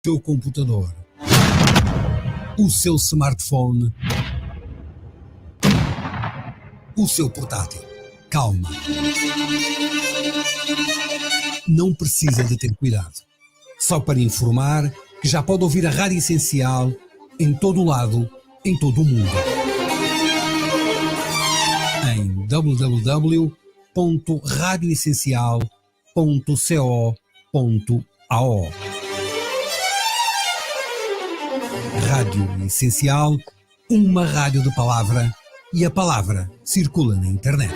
teu computador, o seu smartphone, o seu portátil. Calma. Não precisa de ter cuidado. Só para informar que já pode ouvir a Rádio Essencial em todo o lado, em todo o mundo. Em www.radioessencial.co.ao. Rádio Essencial, uma rádio de palavra, e a palavra circula na internet.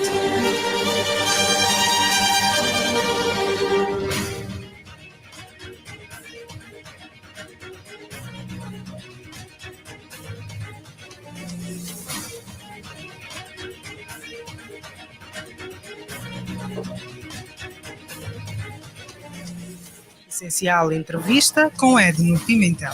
Essencial Entrevista com Edno Pimentel.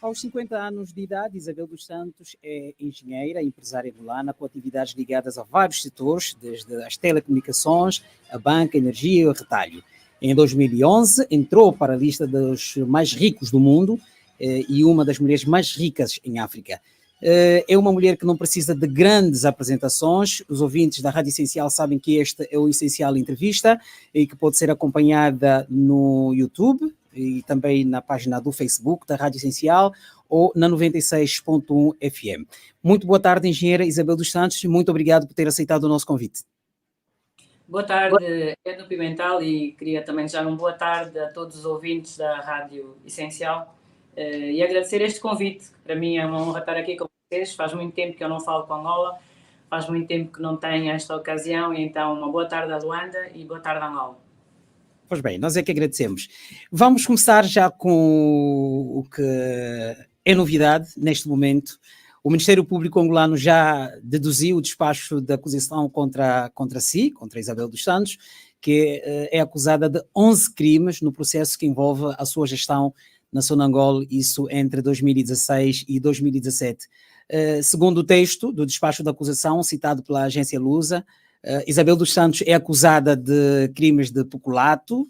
Aos 50 anos de idade, Isabel dos Santos é engenheira e empresária angolana com atividades ligadas a vários setores, desde as telecomunicações, a banca, a energia e o retalho. Em 2011, entrou para a lista dos mais ricos do mundo e uma das mulheres mais ricas em África. É uma mulher que não precisa de grandes apresentações. Os ouvintes da Rádio Essencial sabem que este é o Essencial Entrevista e que pode ser acompanhada no YouTube e também na página do Facebook da Rádio Essencial ou na 96.1 FM. Muito boa tarde, engenheira Isabel dos Santos, e muito obrigado por ter aceitado o nosso convite. Boa tarde, Edno Pimentel, e queria também desejar uma boa tarde a todos os ouvintes da Rádio Essencial e agradecer este convite, que para mim é uma honra estar aqui com vocês. Faz muito tempo que eu não falo com Angola, faz muito tempo que não tenho esta ocasião, e então uma boa tarde a Luanda e boa tarde a Angola. Pois bem, nós é que agradecemos. Vamos começar já com o que é novidade neste momento. O Ministério Público angolano já deduziu o despacho da acusação contra Isabel dos Santos, que é acusada de 11 crimes no processo que envolve a sua gestão na Sonangol, isso entre 2016 e 2017. Segundo o texto do despacho da acusação, citado pela agência Lusa, Isabel dos Santos é acusada de crimes de peculato,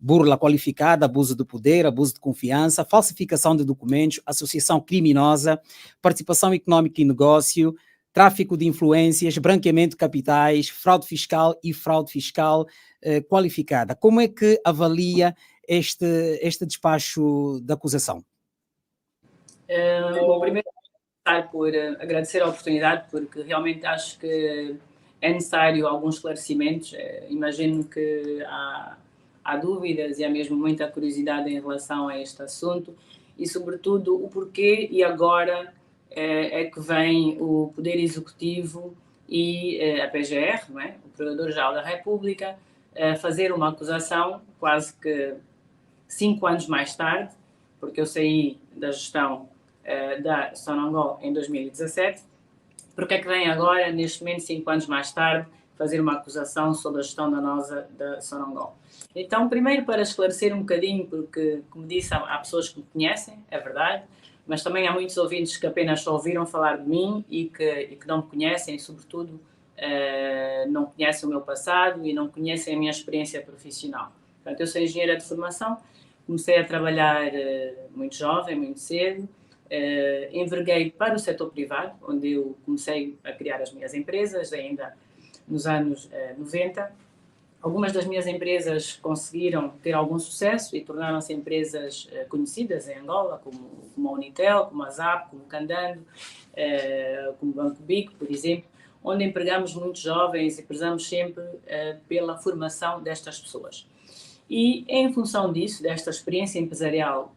burla qualificada, abuso de poder, abuso de confiança, falsificação de documentos, associação criminosa, participação económica em negócio, tráfico de influências, branqueamento de capitais, fraude fiscal e fraude fiscal qualificada. Como é que avalia este despacho da acusação? Bom, primeiro, por agradecer a oportunidade, porque realmente acho que é necessário alguns esclarecimentos. Imagino que há dúvidas e há mesmo muita curiosidade em relação a este assunto e, sobretudo, o porquê e agora é que vem o Poder Executivo e a PGR, não é? O Procurador-Geral da República, fazer uma acusação quase que 5 anos mais tarde, porque eu saí da gestão da Sonangol em 2017. Porque é que vem agora, neste momento, 5 anos mais tarde, fazer uma acusação sobre a gestão danosa da Sonangol? Então, primeiro, para esclarecer um bocadinho, porque, como disse, há pessoas que me conhecem, é verdade, mas também há muitos ouvintes que apenas só ouviram falar de mim e que não me conhecem, e, sobretudo, não conhecem o meu passado e não conhecem a minha experiência profissional. Portanto, eu sou engenheira de formação, comecei a trabalhar muito jovem, muito cedo, enverguei para o setor privado, onde eu comecei a criar as minhas empresas, ainda nos anos 90. Algumas das minhas empresas conseguiram ter algum sucesso e tornaram-se empresas conhecidas em Angola, como a Unitel, como a ZAP, como o Candando, como o Banco Bico, por exemplo, onde empregamos muitos jovens e prezamos sempre pela formação destas pessoas. E em função disso, desta experiência empresarial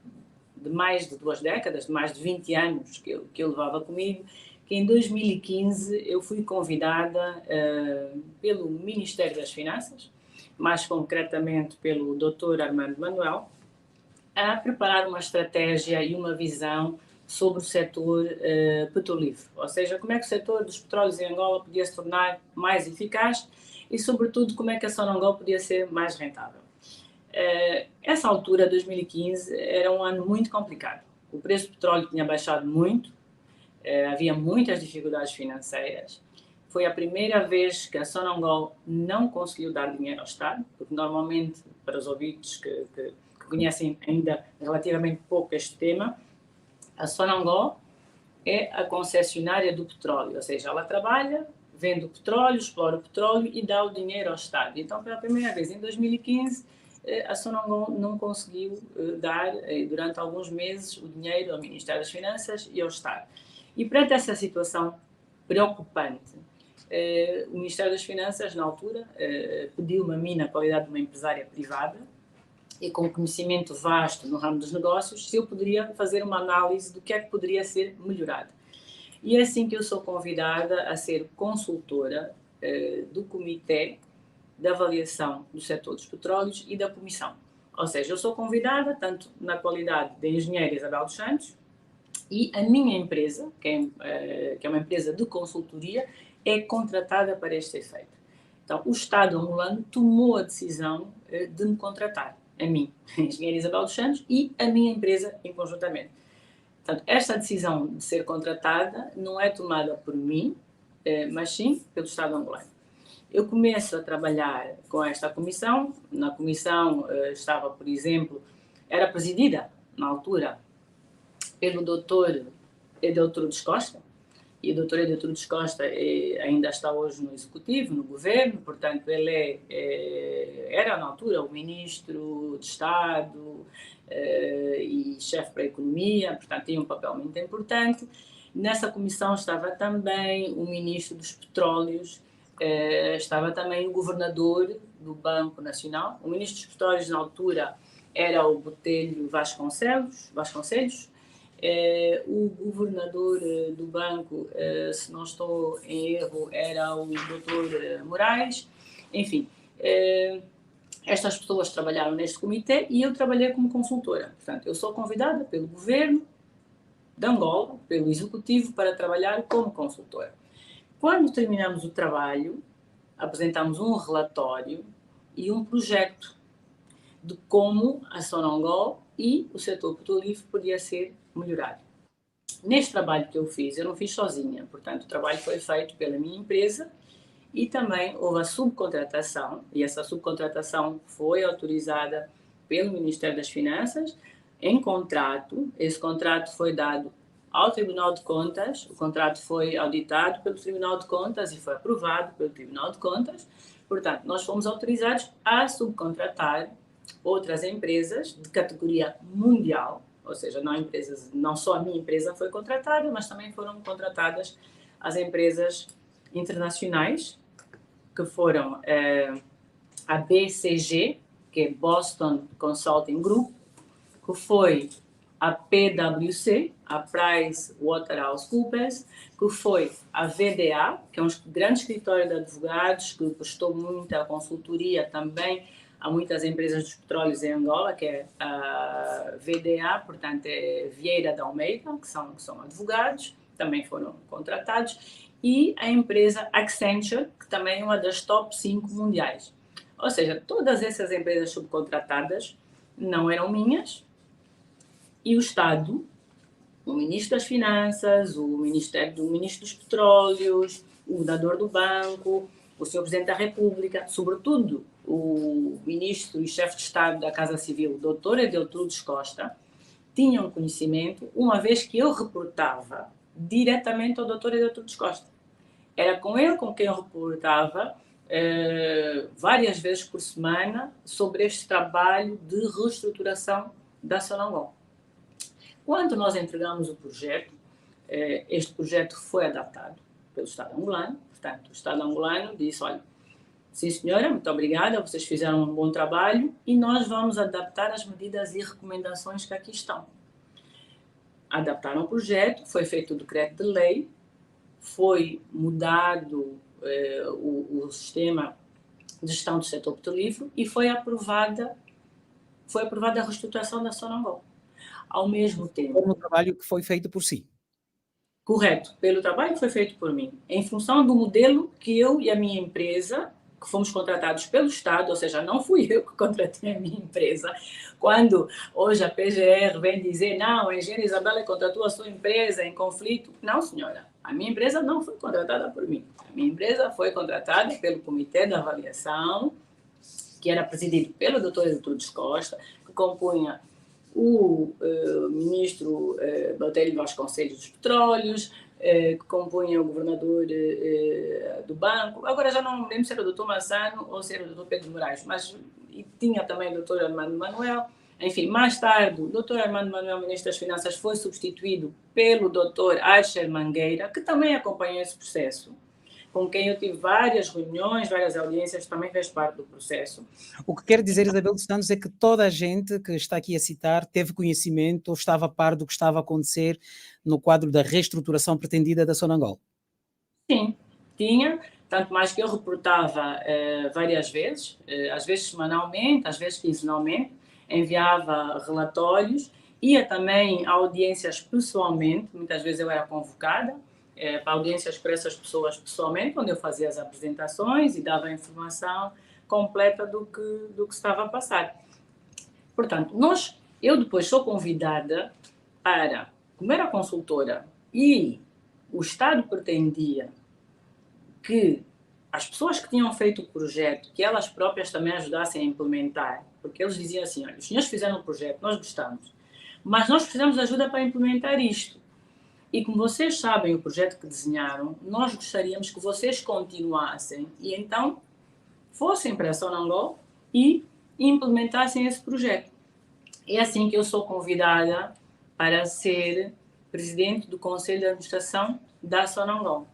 de mais de 2 décadas, de mais de 20 anos que eu levava comigo, que em 2015 eu fui convidada pelo Ministério das Finanças, mais concretamente pelo Dr. Armando Manuel, a preparar uma estratégia e uma visão sobre o setor petrolífero, ou seja, como é que o setor dos petróleos em Angola podia se tornar mais eficaz e, sobretudo, como é que a Sonangol podia ser mais rentável. Essa altura, 2015, era um ano muito complicado. o preço do petróleo tinha baixado muito, havia muitas dificuldades financeiras. Foi a primeira vez que a Sonangol não conseguiu dar dinheiro ao Estado, porque normalmente, para os ouvintes que conhecem ainda relativamente pouco este tema, a Sonangol é a concessionária do petróleo, ou seja, ela trabalha, vende o petróleo, explora o petróleo e dá o dinheiro ao Estado. Então, pela primeira vez, em 2015, a Sonangol não conseguiu dar, durante alguns meses, o dinheiro ao Ministério das Finanças e ao Estado. E perante essa situação preocupante, o Ministério das Finanças, na altura, pediu-me a mim, na qualidade de uma empresária privada, e com conhecimento vasto no ramo dos negócios, se eu poderia fazer uma análise do que é que poderia ser melhorado. E é assim que eu sou convidada a ser consultora do Comitê de Avaliação do Setor dos Petróleos e da Comissão. Ou seja, eu sou convidada, tanto na qualidade de engenheira Isabel dos Santos, e a minha empresa, que é uma empresa de consultoria, é contratada para este efeito. Então, o Estado angolano tomou a decisão de me contratar, a mim, a engenheira Isabel dos Santos, e a minha empresa em conjuntamente. Portanto, esta decisão de ser contratada não é tomada por mim, mas sim pelo Estado angolano. Eu começo a trabalhar com esta comissão. Na comissão estava, por exemplo, era presidida, na altura, pelo Dr. Edeltrudes Costa, e o Dr. Edeltrudes Costa ainda está hoje no Executivo, no Governo, portanto, ele era, na altura, o Ministro de Estado e chefe para a Economia, portanto, tinha um papel muito importante. Nessa comissão estava também o Ministro dos Petróleos, estava também o Governador do Banco Nacional. O Ministro dos Petróleos, na altura, era o Botelho Vasconcelos. O governador do banco, se não estou em erro, era o Dr. Moraes. Enfim, estas pessoas trabalharam neste comitê e eu trabalhei como consultora. Portanto, eu sou convidada pelo governo de Angola, pelo executivo, para trabalhar como consultora. Quando terminamos o trabalho, apresentamos um relatório e um projeto de como a Sonangol e o setor petrolífero podia ser melhorado. Neste trabalho que eu não fiz sozinha, portanto, o trabalho foi feito pela minha empresa e também houve a subcontratação, e essa subcontratação foi autorizada pelo Ministério das Finanças em contrato. Esse contrato foi dado ao Tribunal de Contas, o contrato foi auditado pelo Tribunal de Contas e foi aprovado pelo Tribunal de Contas. Portanto, nós fomos autorizados a subcontratar outras empresas de categoria mundial, ou seja, não só a minha empresa foi contratada, mas também foram contratadas as empresas internacionais, que foram a BCG, que é Boston Consulting Group, que foi a PwC, a PricewaterhouseCoopers, que foi a VDA, que é um grande escritório de advogados que prestou muita consultoria também a muitas empresas dos petróleos em Angola, que é a VDA, portanto é Vieira de Almeida, que são advogados, também foram contratados, e a empresa Accenture, que também é uma das top 5 mundiais. Ou seja, todas essas empresas subcontratadas não eram minhas, e o Estado, o Ministro das Finanças, o Ministro dos Petróleos, o Governador do Banco, o Sr. Presidente da República, sobretudo o Ministro e Chefe de Estado da Casa Civil, Dr. Edeltrudes Costa, tinham conhecimento, uma vez que eu reportava diretamente ao Dr. Edeltrudes Costa. Era com ele com quem eu reportava várias vezes por semana sobre este trabalho de reestruturação da Sonangol. Quando nós entregamos o projeto, este projeto foi adaptado pelo Estado angolano. Portanto, o Estado angolano disse, olha, sim senhora, muito obrigada, vocês fizeram um bom trabalho e nós vamos adaptar as medidas e recomendações que aqui estão. Adaptaram o projeto, foi feito o decreto de lei, foi mudado o sistema de gestão do setor petrolífero e foi aprovada a reestruturação da Sonangol. Ao mesmo tempo... Como um trabalho que foi feito por si. Correto, pelo trabalho que foi feito por mim, em função do modelo que eu e a minha empresa que fomos contratados pelo Estado, ou seja, não fui eu que contratei a minha empresa. Quando hoje a PGR vem dizer, não, a engenheira Isabela contratou a sua empresa em conflito. Não, senhora, a minha empresa não foi contratada por mim. A minha empresa foi contratada pelo Comitê de Avaliação, que era presidido pelo Dr. Iltrudes Costa, que compunha o ministro Botelho Vasconcelos dos Petróleos, que compunha o governador do banco. Agora já não lembro se era o Dr. Massano ou se era o Dr. Pedro Moraes, mas e tinha também o Dr. Armando Manuel. Enfim, mais tarde, o Dr. Armando Manuel, ministro das Finanças, foi substituído pelo Dr. Archer Mangueira, que também acompanhou esse processo, com quem eu tive várias reuniões, várias audiências, também fez parte do processo. O que quer dizer, Isabel dos Santos, é que toda a gente que está aqui a citar teve conhecimento ou estava a par do que estava a acontecer no quadro da reestruturação pretendida da Sonangol? Sim, tinha, tanto mais que eu reportava várias vezes, às vezes semanalmente, às vezes quinzenalmente, enviava relatórios, ia também a audiências pessoalmente, muitas vezes eu era convocada, para audiências para essas pessoas pessoalmente, onde eu fazia as apresentações e dava a informação completa do que estava a passar. Portanto, eu depois sou convidada para, como era consultora e o Estado pretendia que as pessoas que tinham feito o projeto, que elas próprias também ajudassem a implementar, porque eles diziam assim, olha, os senhores fizeram o projeto, nós gostamos, mas nós precisamos de ajuda para implementar isto. E como vocês sabem o projeto que desenharam, nós gostaríamos que vocês continuassem e então fossem para a Sonangol e implementassem esse projeto. É assim que eu sou convidada para ser presidente do Conselho de Administração da Sonangol.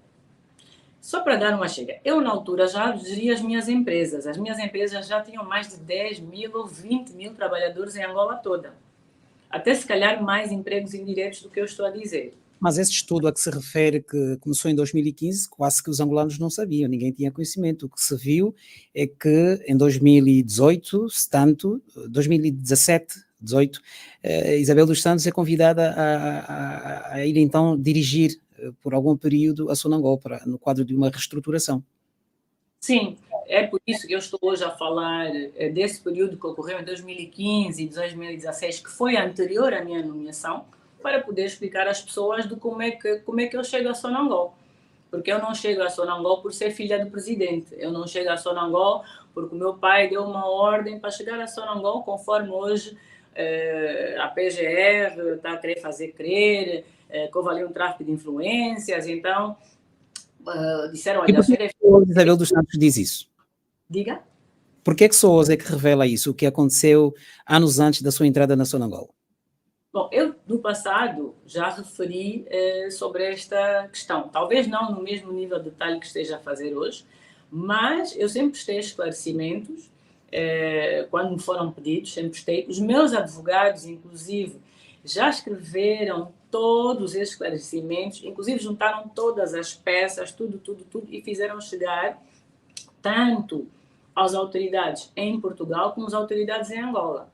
Só para dar uma chega, eu na altura já geria as minhas empresas. As minhas empresas já tinham mais de 10 mil ou 20 mil trabalhadores em Angola toda. Até se calhar mais empregos indiretos do que eu estou a dizer. Mas esse estudo a que se refere, que começou em 2015, quase que os angolanos não sabiam, ninguém tinha conhecimento. O que se viu é que em 2018, 2017, 18, Isabel dos Santos é convidada a ir então dirigir por algum período a Sonangol no quadro de uma reestruturação. Sim, é por isso que eu estou hoje a falar desse período que ocorreu em 2015 e 2016, que foi anterior à minha nomeação, para poder explicar às pessoas de como é que eu chego a Sonangol. Porque eu não chego a Sonangol por ser filha do presidente. Eu não chego a Sonangol porque o meu pai deu uma ordem para chegar a Sonangol, conforme hoje a PGR está a querer fazer crer que houve ali um tráfico de influências. Então, disseram, olha... E por que Isabel dos Santos diz isso? Diga? Por que só hoje é que revela isso, o que aconteceu anos antes da sua entrada na Sonangol? Bom, eu, no passado, já referi sobre esta questão. Talvez não no mesmo nível de detalhe que esteja a fazer hoje, mas eu sempre prestei esclarecimentos quando me foram pedidos, sempre prestei. Os meus advogados, inclusive, já escreveram todos esses esclarecimentos, inclusive juntaram todas as peças, tudo, e fizeram chegar tanto às autoridades em Portugal como às autoridades em Angola.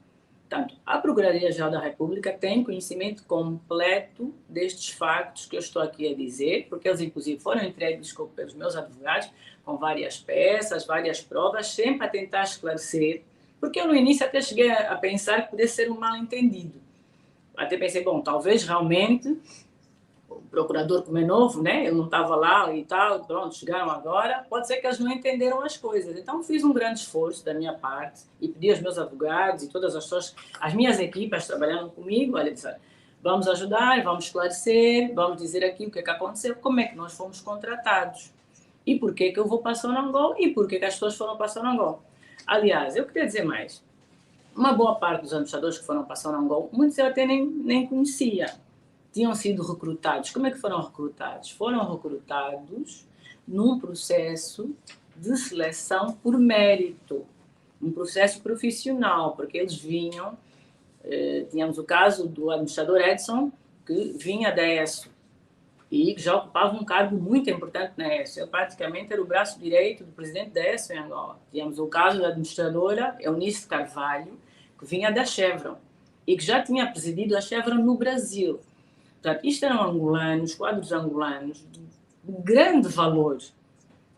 Portanto, a Procuradoria-Geral da República tem conhecimento completo destes factos que eu estou aqui a dizer, porque eles, inclusive, foram entregues pelos meus advogados, com várias peças, várias provas, sempre a tentar esclarecer, porque eu, no início, até cheguei a pensar que pudesse ser um mal-entendido. Até pensei, bom, talvez realmente o procurador, como é novo, né, ele não estava lá e tal, pronto, chegaram agora, pode ser que eles não entenderam as coisas. Então, fiz um grande esforço da minha parte e pedi aos meus advogados e todas as pessoas, as minhas equipas trabalhando comigo, olha, disse, vamos ajudar, vamos esclarecer, vamos dizer aqui o que é que aconteceu, como é que nós fomos contratados e por que eu vou para Sonangol e por que as pessoas foram para Sonangol. Aliás, eu queria dizer mais, uma boa parte dos administradores que foram para Sonangol, muitos eu até nem conhecia, tinham sido recrutados. Como é que foram recrutados? Foram recrutados num processo de seleção por mérito, um processo profissional, porque eles vinham, tínhamos o caso do administrador Edson, que vinha da ESO e já ocupava um cargo muito importante na ESO. Eu praticamente era o braço direito do presidente da ESO em Angola. Tínhamos o caso da administradora Eunice Carvalho, que vinha da Chevron e que já tinha presidido a Chevron no Brasil. Portanto, isto eram angolanos, quadros angolanos de grande valor.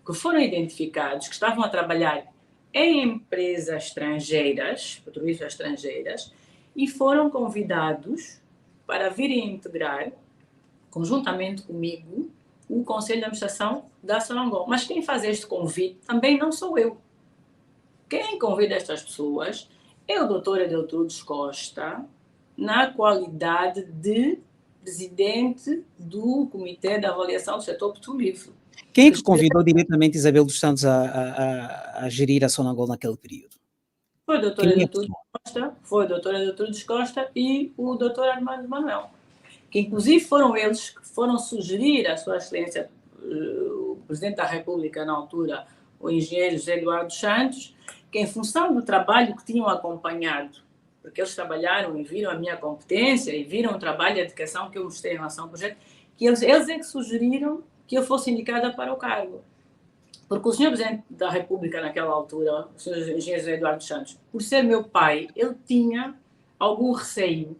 que foram identificados, que estavam a trabalhar em empresas estrangeiras, petrolíferas estrangeiras, e foram convidados para virem integrar, conjuntamente comigo, o Conselho de Administração da Sonangol. Mas quem faz este convite também não sou eu. Quem convida estas pessoas é o Dr. Adeltrudes Costa, na qualidade de presidente do Comitê de Avaliação do Setor Petrolífero. Quem é que convidou diretamente Isabel dos Santos a gerir a Sonangol naquele período? Foi o Dr. Adeltrudes Costa e o Dr. Armando Manuel, que inclusive foram eles que foram sugerir à Sua Excelência, o Presidente da República na altura, o engenheiro José Eduardo Santos, que em função do trabalho que tinham acompanhado, porque eles trabalharam e viram a minha competência e viram o trabalho e a dedicação que eu mostrei em relação ao projeto, que eles é que sugeriram que eu fosse indicada para o cargo. Porque o senhor Presidente da República, naquela altura, o senhor engenheiro José Eduardo Santos, por ser meu pai, ele tinha algum receio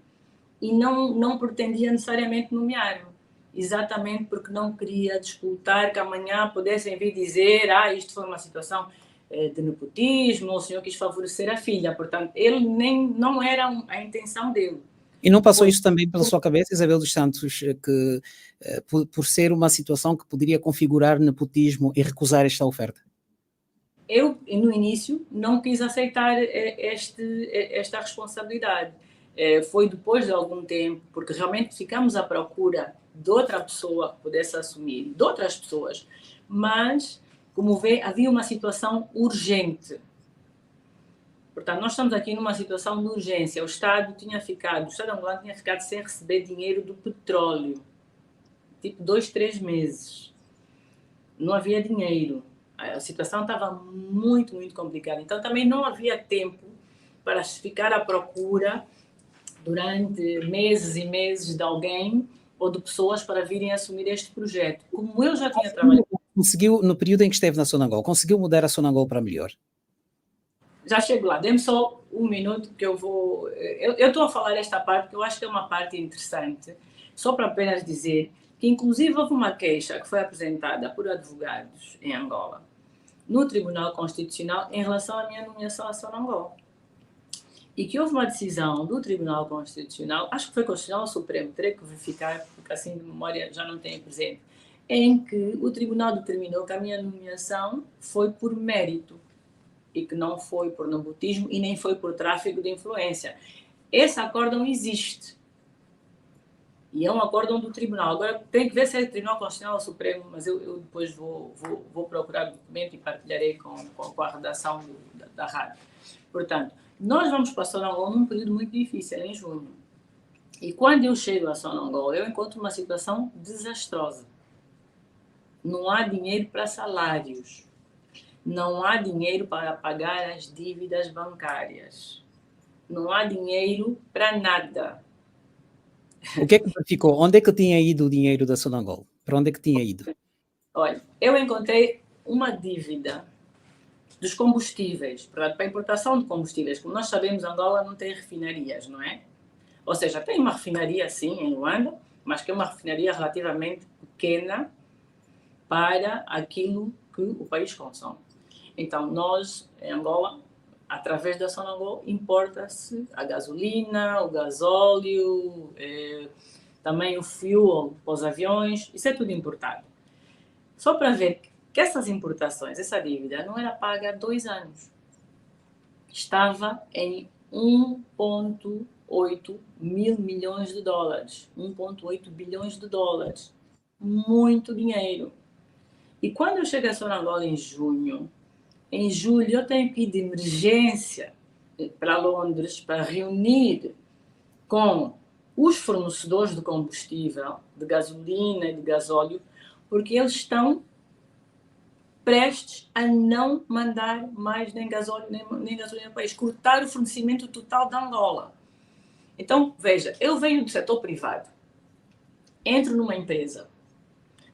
e não pretendia necessariamente nomear-me, exatamente porque não queria disputar que amanhã pudessem vir dizer isto foi uma situação de nepotismo, o senhor quis favorecer a filha, portanto, ele não era a intenção dele. E não passou isso também pela sua cabeça, Isabel dos Santos, que por ser uma situação que poderia configurar nepotismo e recusar esta oferta? Eu, no início, não quis aceitar esta responsabilidade. Foi depois de algum tempo, porque realmente ficamos à procura de outra pessoa que pudesse assumir, de outras pessoas, mas, como vê, havia uma situação urgente. Portanto, nós estamos aqui numa situação de urgência. O Estado angolano tinha ficado sem receber dinheiro do petróleo, tipo 2, 3 meses. Não havia dinheiro. A situação estava muito, muito complicada. Então, também não havia tempo para ficar à procura durante meses e meses de alguém ou de pessoas para virem assumir este projeto. Como eu já tinha trabalhado... Conseguiu, no período em que esteve na Sonangol, conseguiu mudar a Sonangol para melhor? Já chego lá, dê-me só um minuto que eu vou... Eu estou a falar esta parte porque eu acho que é uma parte interessante, só para apenas dizer que, inclusive, houve uma queixa que foi apresentada por advogados em Angola, no Tribunal Constitucional, em relação à minha nomeação à Sonangol. E que houve uma decisão do Tribunal Constitucional, acho que foi Constitucional ou Supremo, terei que verificar, porque assim de memória já não tenho presente, em que o Tribunal determinou que a minha nomeação foi por mérito e que não foi por nepotismo e nem foi por tráfico de influência. Esse acórdão existe. E é um acórdão do Tribunal. Agora, tem que ver se é do Tribunal Constitucional ou Supremo, mas eu depois vou procurar o documento e partilharei com a redação da rádio. Portanto, nós vamos para Sonangol num período muito difícil, em junho. E quando eu chego a Sonangol, eu encontro uma situação desastrosa. Não há dinheiro para salários. Não há dinheiro para pagar as dívidas bancárias. Não há dinheiro para nada. O que é que ficou? Onde é que tinha ido o dinheiro da Sonangol? Para onde é que tinha ido? Olha, eu encontrei uma dívida dos combustíveis, para a importação de combustíveis. Como nós sabemos, Angola não tem refinarias, não é? Ou seja, tem uma refinaria, sim, em Luanda, mas que é uma refinaria relativamente pequena para aquilo que o país consome. Então, nós, em Angola, através da Sonangol, importa-se a gasolina, o gasóleo, também o fuel para os aviões, isso é tudo importado. Só para ver que essas importações, essa dívida, não era paga há 2 anos. Estava em 1,8 mil milhões de dólares, 1,8 bilhões de dólares. Muito dinheiro. E quando eu chego a Sonangol em junho, em julho eu tenho que ir de emergência para Londres para reunir com os fornecedores de combustível, de gasolina e de gasóleo, porque eles estão prestes a não mandar mais nem gasóleo nem gasolina para o país, cortar o fornecimento total da Angola. Então, veja, eu venho do setor privado, entro numa empresa,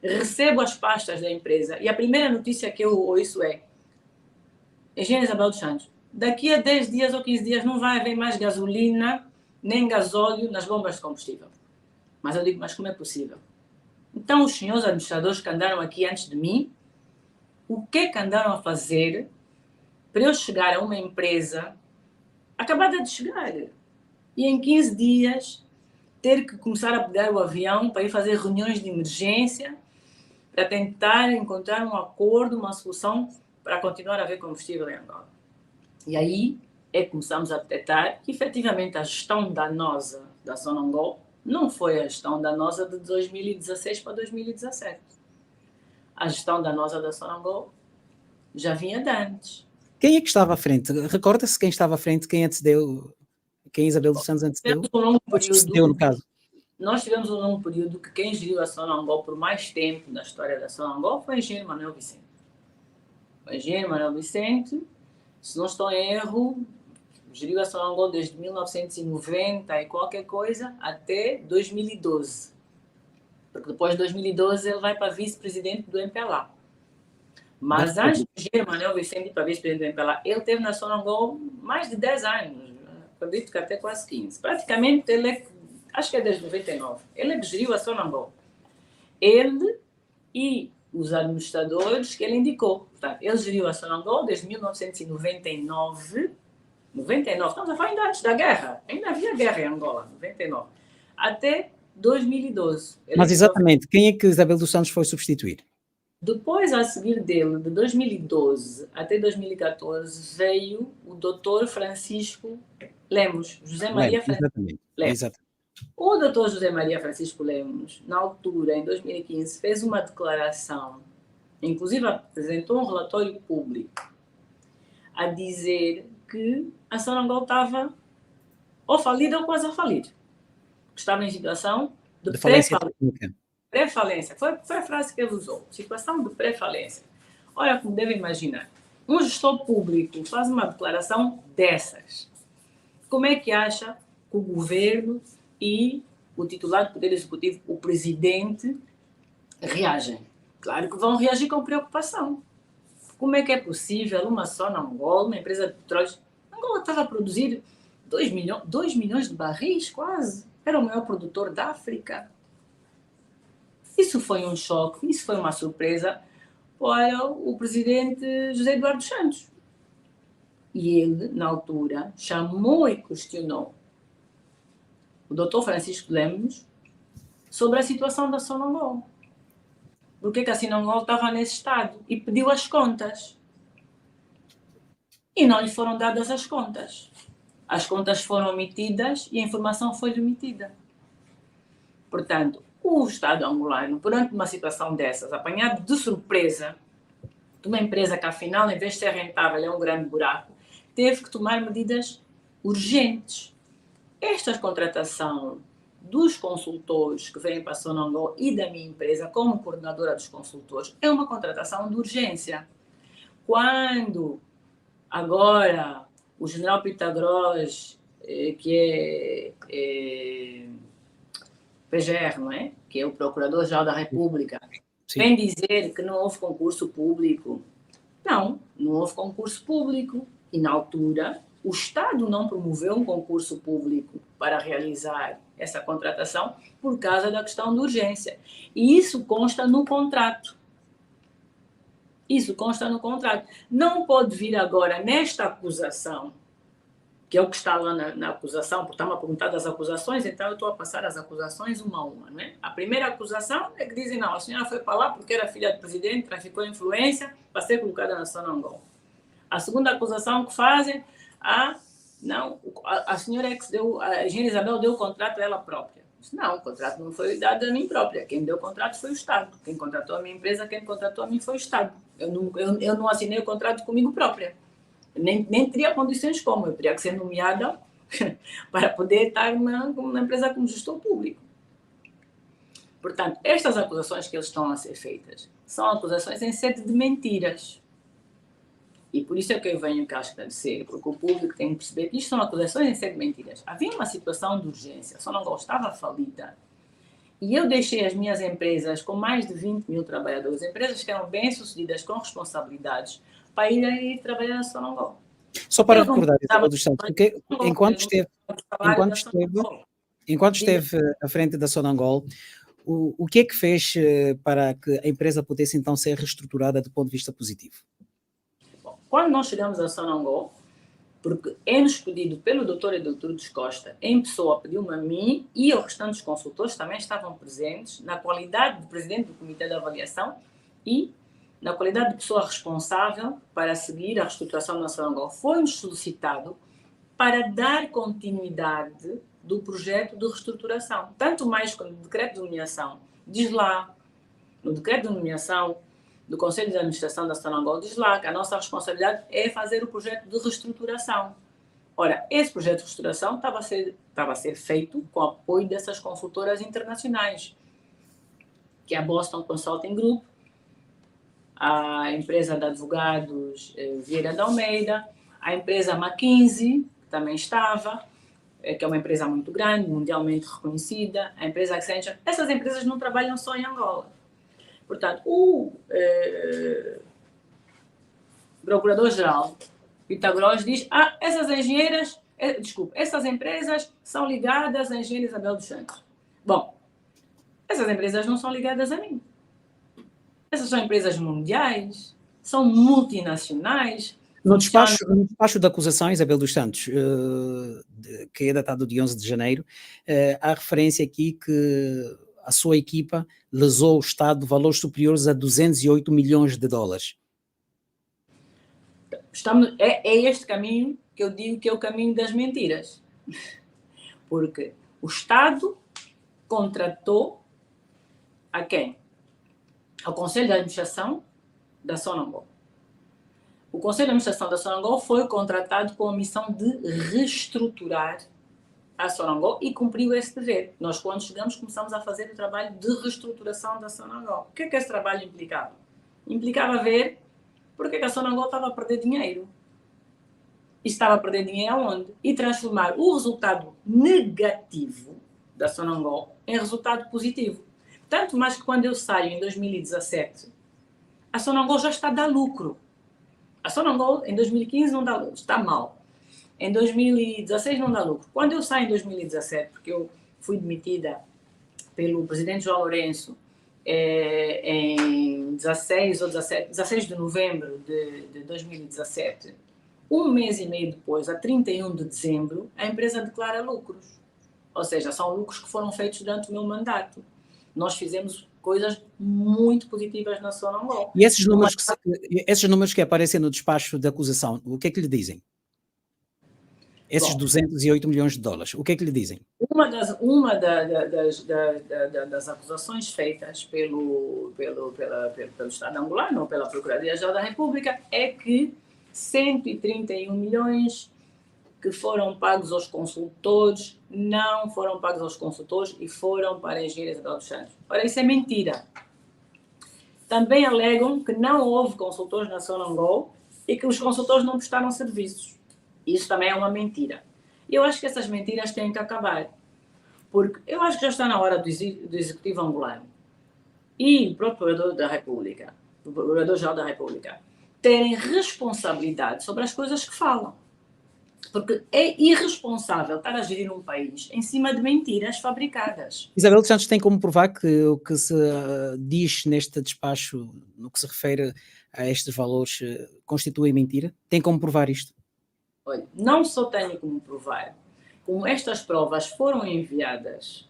recebo as pastas da empresa e a primeira notícia que eu ouço é: Engenheiro Isabel dos Santos, daqui a 10 dias ou 15 dias não vai haver mais gasolina nem gasóleo nas bombas de combustível. Mas eu digo, mas como é possível? Então, os senhores administradores que andaram aqui antes de mim, o que é que andaram a fazer para eu chegar a uma empresa acabada de chegar e em 15 dias ter que começar a pegar o avião para ir fazer reuniões de emergência para tentar encontrar um acordo, uma solução para continuar a haver combustível em Angola. E aí é que começamos a detectar que, efetivamente, a gestão danosa da Sonangol não foi a gestão danosa de 2016 para 2017. A gestão danosa da Sonangol já vinha de antes. Quem é que estava à frente? Recorda-se quem estava à frente, quem antecedeu, quem Isabel dos Santos antecedeu? Sucedeu, no caso. Nós tivemos um longo período que quem geriu a Sonangol por mais tempo na história da Sonangol foi o engenheiro Manuel Vicente. O engenheiro Manuel Vicente, se não estou em erro, geriu a Sonangol desde 1990 e qualquer coisa até 2012. Porque depois de 2012 ele vai para vice-presidente do MPLA. Mas antes do engenheiro Manuel Vicente ir para vice-presidente do MPLA, ele teve na Sonangol mais de 10 anos. Acredito que até quase 15. Praticamente ele é, acho que é desde 99. Ele é que geriu a Sonangol. Ele e os administradores que ele indicou. Portanto, ele geriu a Sonangol desde 1999. 99, estamos a falar ainda antes da guerra. Ainda havia guerra em Angola, 99. Até 2012. Mas exatamente, quem é que Isabel dos Santos foi substituir? Depois, a seguir dele, de 2012 até 2014, veio o doutor Francisco Lemos, José Maria Francisco Lemos. Exatamente. O doutor José Maria Francisco Lemos, na altura, em 2015, fez uma declaração, inclusive apresentou um relatório público, a dizer que a Sonangol estava ou falida ou quase a falir. Estava em situação de pré-falência. Foi a frase que ele usou. Situação de pré-falência. Olha como devem imaginar. Um gestor público faz uma declaração dessas. Como é que acha que o governo e o titular do Poder Executivo, o presidente, reagem? Claro que vão reagir com preocupação. Como é que é possível uma Sonangol, uma empresa de petróleo, Angola estava a produzir 2 milhões de barris, quase. Era o maior produtor da África. Isso foi um choque, isso foi uma surpresa para o presidente José Eduardo dos Santos. E ele, na altura, chamou e questionou o doutor Francisco Lemos sobre a situação da Sonangol. Por que a Sonangol estava nesse estado? E pediu as contas. E não lhe foram dadas as contas. As contas foram omitidas e a informação foi omitida. Portanto, o Estado angolano, perante uma situação dessas, apanhado de surpresa, de uma empresa que, afinal, em vez de ser rentável, é um grande buraco, teve que tomar medidas urgentes. Esta contratação dos consultores que vêm para a Sonangol e da minha empresa como coordenadora dos consultores é uma contratação de urgência. Quando agora o general Pitagros, que é PGR, não é? Que é o Procurador-Geral da República, sim, vem dizer que não houve concurso público. Não houve concurso público. E, na altura, o Estado não promoveu um concurso público para realizar essa contratação por causa da questão de urgência. E isso consta no contrato. Isso consta no contrato. Não pode vir agora nesta acusação, que é o que está lá na acusação, porque está-me a perguntar das acusações, então eu estou a passar as acusações uma a uma. Não é? A primeira acusação é que dizem, não, a senhora foi para lá porque era filha do presidente, traficou influência para ser colocada na Sonangol. A segunda acusação que fazem, não, a senhora é que deu, a engenheira Isabel deu o contrato a ela própria. Não, o contrato não foi dado a mim própria. Quem deu o contrato foi o Estado. Quem contratou a minha empresa, quem contratou a mim foi o Estado. Eu não assinei o contrato comigo própria. Nem teria condições como. Eu teria que ser nomeada para poder estar numa empresa como gestor público. Portanto, estas acusações que eles estão a ser feitas são acusações em sede de mentiras. E por isso é que eu venho cá esclarecer, porque o público tem que perceber que isto são acusações em sede de mentiras. Havia uma situação de urgência, só não estava falida. E eu deixei as minhas empresas com mais de 20 mil trabalhadores, empresas que eram bem-sucedidas, com responsabilidades, para ir trabalhar na Sonangol. Só para recordar, Isabel dos Santos, porque enquanto esteve à frente da Sonangol, O que é que fez para que a empresa pudesse então ser reestruturada do ponto de vista positivo? Bom, quando nós chegamos a Sonangol, porque é-nos pedido pelo Dr. Ediltrudes Costa, em pessoa, pediu-me a mim e aos restantes consultores também estavam presentes, na qualidade de presidente do Comitê de Avaliação e na qualidade de pessoa responsável para seguir a reestruturação da Sonangol. Foi-nos solicitado para dar continuidade do projeto de reestruturação. Tanto mais que no decreto de nomeação diz lá, no decreto de nomeação do Conselho de Administração da Sonangol, diz lá que a nossa responsabilidade é fazer o projeto de reestruturação. Ora, esse projeto de reestruturação estava a ser feito com o apoio dessas consultoras internacionais, que é a Boston Consulting Group, a empresa de advogados Vieira de Almeida, a empresa McKinsey, que também estava, que é uma empresa muito grande, mundialmente reconhecida, a empresa Accenture. Essas empresas não trabalham só em Angola. Portanto, o Procurador-Geral Pitagros diz: essas empresas são ligadas à engenheira Isabel dos Santos. Bom, essas empresas não são ligadas a mim. Essas são empresas mundiais, são multinacionais. No despacho da acusação, Isabel dos Santos, que é datado de 11 de janeiro, há referência aqui que a sua equipa lesou o Estado de valores superiores a 208 milhões de dólares. É este caminho que eu digo que é o caminho das mentiras. Porque o Estado contratou a quem? Ao Conselho de Administração da Sonangol. O Conselho de Administração da Sonangol foi contratado com a missão de reestruturar a Sonangol e cumpriu esse dever. Nós, quando chegamos, começamos a fazer o trabalho de reestruturação da Sonangol. O que é que esse trabalho implicava? Implicava ver porque a Sonangol estava a perder dinheiro. E estava a perder dinheiro aonde? E transformar o resultado negativo da Sonangol em resultado positivo. Tanto mais que quando eu saio em 2017, a Sonangol já está a dar lucro. A Sonangol em 2015 não dá lucro, está mal. Em 2016 não dá lucro. Quando eu saio em 2017, porque eu fui demitida pelo presidente João Lourenço em 16 de novembro de 2017, um mês e meio depois, a 31 de dezembro, a empresa declara lucros. Ou seja, são lucros que foram feitos durante o meu mandato. Nós fizemos coisas muito positivas na Sonangol. E esses números que aparecem no despacho de acusação, o que é que lhe dizem? Esses 208 milhões de dólares, o que é que lhe dizem? Uma das acusações feitas pelo Estado angolano, ou pela Procuradoria-Geral da República, é que 131 milhões que foram pagos aos consultores, não foram pagos aos consultores e foram para a engenheira Isabel dos Santos. Ora, isso é mentira. Também alegam que não houve consultores na Sonangol e que os consultores não prestaram serviços. Isso também é uma mentira. E eu acho que essas mentiras têm que acabar. Porque eu acho que já está na hora do Executivo angolano e o próprio Procurador da República, o Procurador-Geral da República, terem responsabilidade sobre as coisas que falam. Porque é irresponsável estar a gerir um país em cima de mentiras fabricadas. Isabel dos Santos tem como provar que o que se diz neste despacho, no que se refere a estes valores, constitui mentira? Tem como provar isto? Olha, não só tenho como provar, como estas provas foram enviadas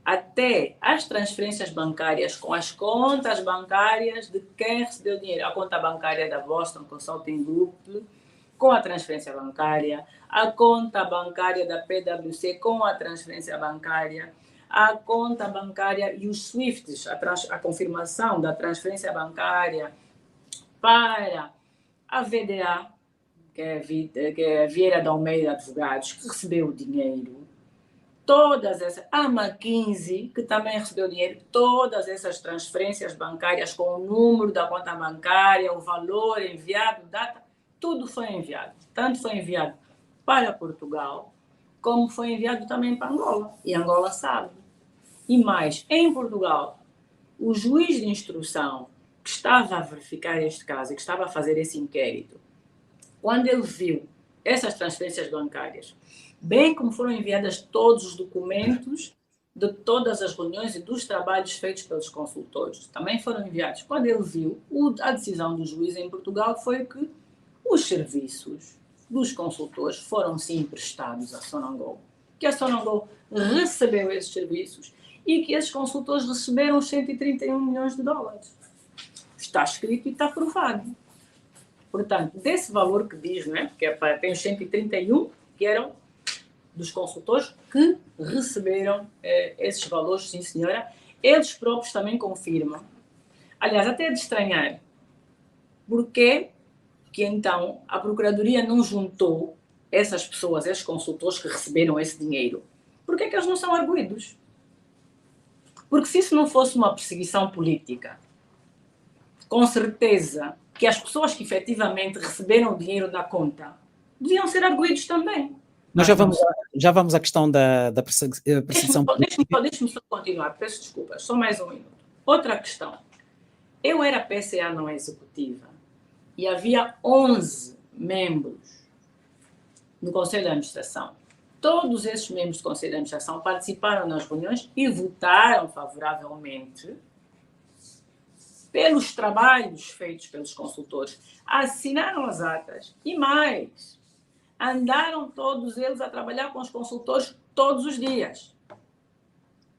até as transferências bancárias com as contas bancárias de quem recebeu dinheiro. A conta bancária da Boston Consulting Group, com a transferência bancária, a conta bancária da PwC com a transferência bancária, a conta bancária e os SWIFTs, a confirmação da transferência bancária para a VDA, que é Vieira de Almeida Advogados, que recebeu o dinheiro, todas essas, a McKinsey, que também recebeu dinheiro, todas essas transferências bancárias com o número da conta bancária, o valor enviado, data, tudo foi enviado. Tanto foi enviado para Portugal, como foi enviado também para Angola. E Angola sabe. E mais, em Portugal, o juiz de instrução que estava a verificar este caso e que estava a fazer esse inquérito, quando ele viu essas transferências bancárias, bem como foram enviadas todos os documentos de todas as reuniões e dos trabalhos feitos pelos consultores. Também foram enviados. Quando ele viu, a decisão do juiz em Portugal foi que os serviços dos consultores foram sim emprestados à Sonangol, que a Sonangol recebeu esses serviços e que esses consultores receberam os 131 milhões de dólares. Está escrito e está provado. Portanto, desse valor que diz, não é? Porque tem os 131 que eram dos consultores que receberam esses valores, sim senhora. Eles próprios também confirmam. Aliás, até é de estranhar. Porquê que então a Procuradoria não juntou essas pessoas, esses consultores que receberam esse dinheiro? Porquê que eles não são arguidos? Porque se isso não fosse uma perseguição política, com certeza que as pessoas que efetivamente receberam o dinheiro da conta deviam ser arguidos também. Nós já vamos à questão da perseguição política. Deixa-me só continuar, peço desculpas, só mais um minuto. Outra questão. Eu era PCA não executiva e havia 11 membros no Conselho de Administração. Todos esses membros do Conselho de Administração participaram nas reuniões e votaram favoravelmente pelos trabalhos feitos pelos consultores. Assinaram as atas e mais, andaram todos eles a trabalhar com os consultores todos os dias.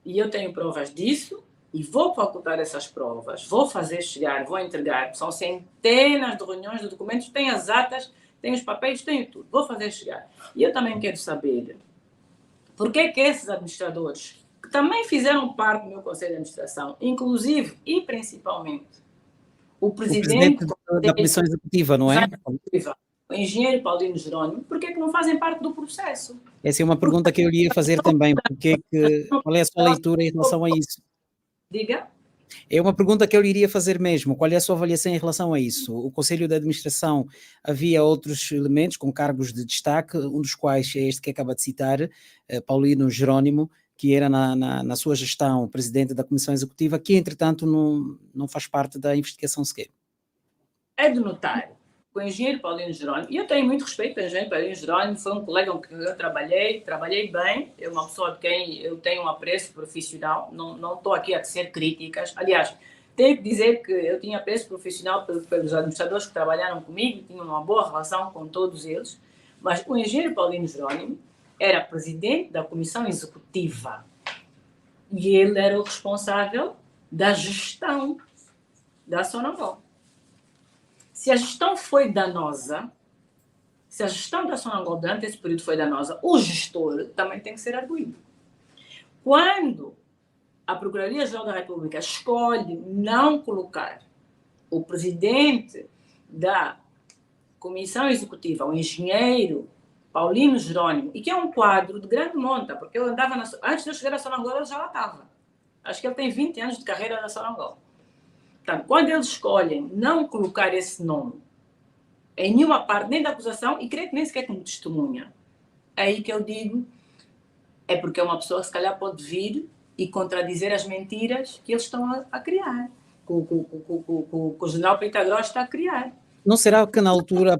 E eu tenho provas disso e vou facultar essas provas, vou fazer chegar, vou entregar. São centenas de reuniões de documentos, tem as atas, tem os papéis, tem tudo. Vou fazer chegar. E eu também quero saber por que esses administradores, que também fizeram parte do meu Conselho de Administração, inclusive e principalmente o presidente da Comissão Executiva, não é? O engenheiro Paulino Jerónimo, por que não fazem parte do processo? Essa é uma pergunta que eu iria fazer também. Qual é a sua leitura em relação a isso? Diga. É uma pergunta que eu iria fazer mesmo. Qual é a sua avaliação em relação a isso? O Conselho de Administração havia outros elementos com cargos de destaque, um dos quais é este que acaba de citar, Paulino Jerónimo, que era na sua gestão presidente da Comissão Executiva, que entretanto não faz parte da investigação sequer. É de notar que o engenheiro Paulino Jerónimo, e eu tenho muito respeito pelo engenheiro Paulino Jerónimo, foi um colega com quem eu trabalhei bem, é uma pessoa de quem eu tenho um apreço profissional, não estou aqui a tecer críticas. Aliás, tenho que dizer que eu tinha apreço profissional pelos administradores que trabalharam comigo, tinha uma boa relação com todos eles, mas o engenheiro Paulino Jerónimo era presidente da Comissão Executiva e ele era o responsável da gestão da Sonangol. Se a gestão foi danosa, se a gestão da Sonangol durante esse período foi danosa, o gestor também tem que ser arguido. Quando a Procuradoria-Geral da República escolhe não colocar o presidente da Comissão Executiva, o engenheiro Paulino Jerónimo, e que é um quadro de grande monta, porque ele andava antes de eu chegar à Sonangol, ele já lá estava. Acho que ele tem 20 anos de carreira na Sonangol. Portanto, quando eles escolhem não colocar esse nome em nenhuma parte, nem da acusação, e creio que nem sequer como testemunha, é aí que eu digo, é porque é uma pessoa que se calhar pode vir e contradizer as mentiras que eles estão a criar, que o general Pitagóras está a criar. Não será que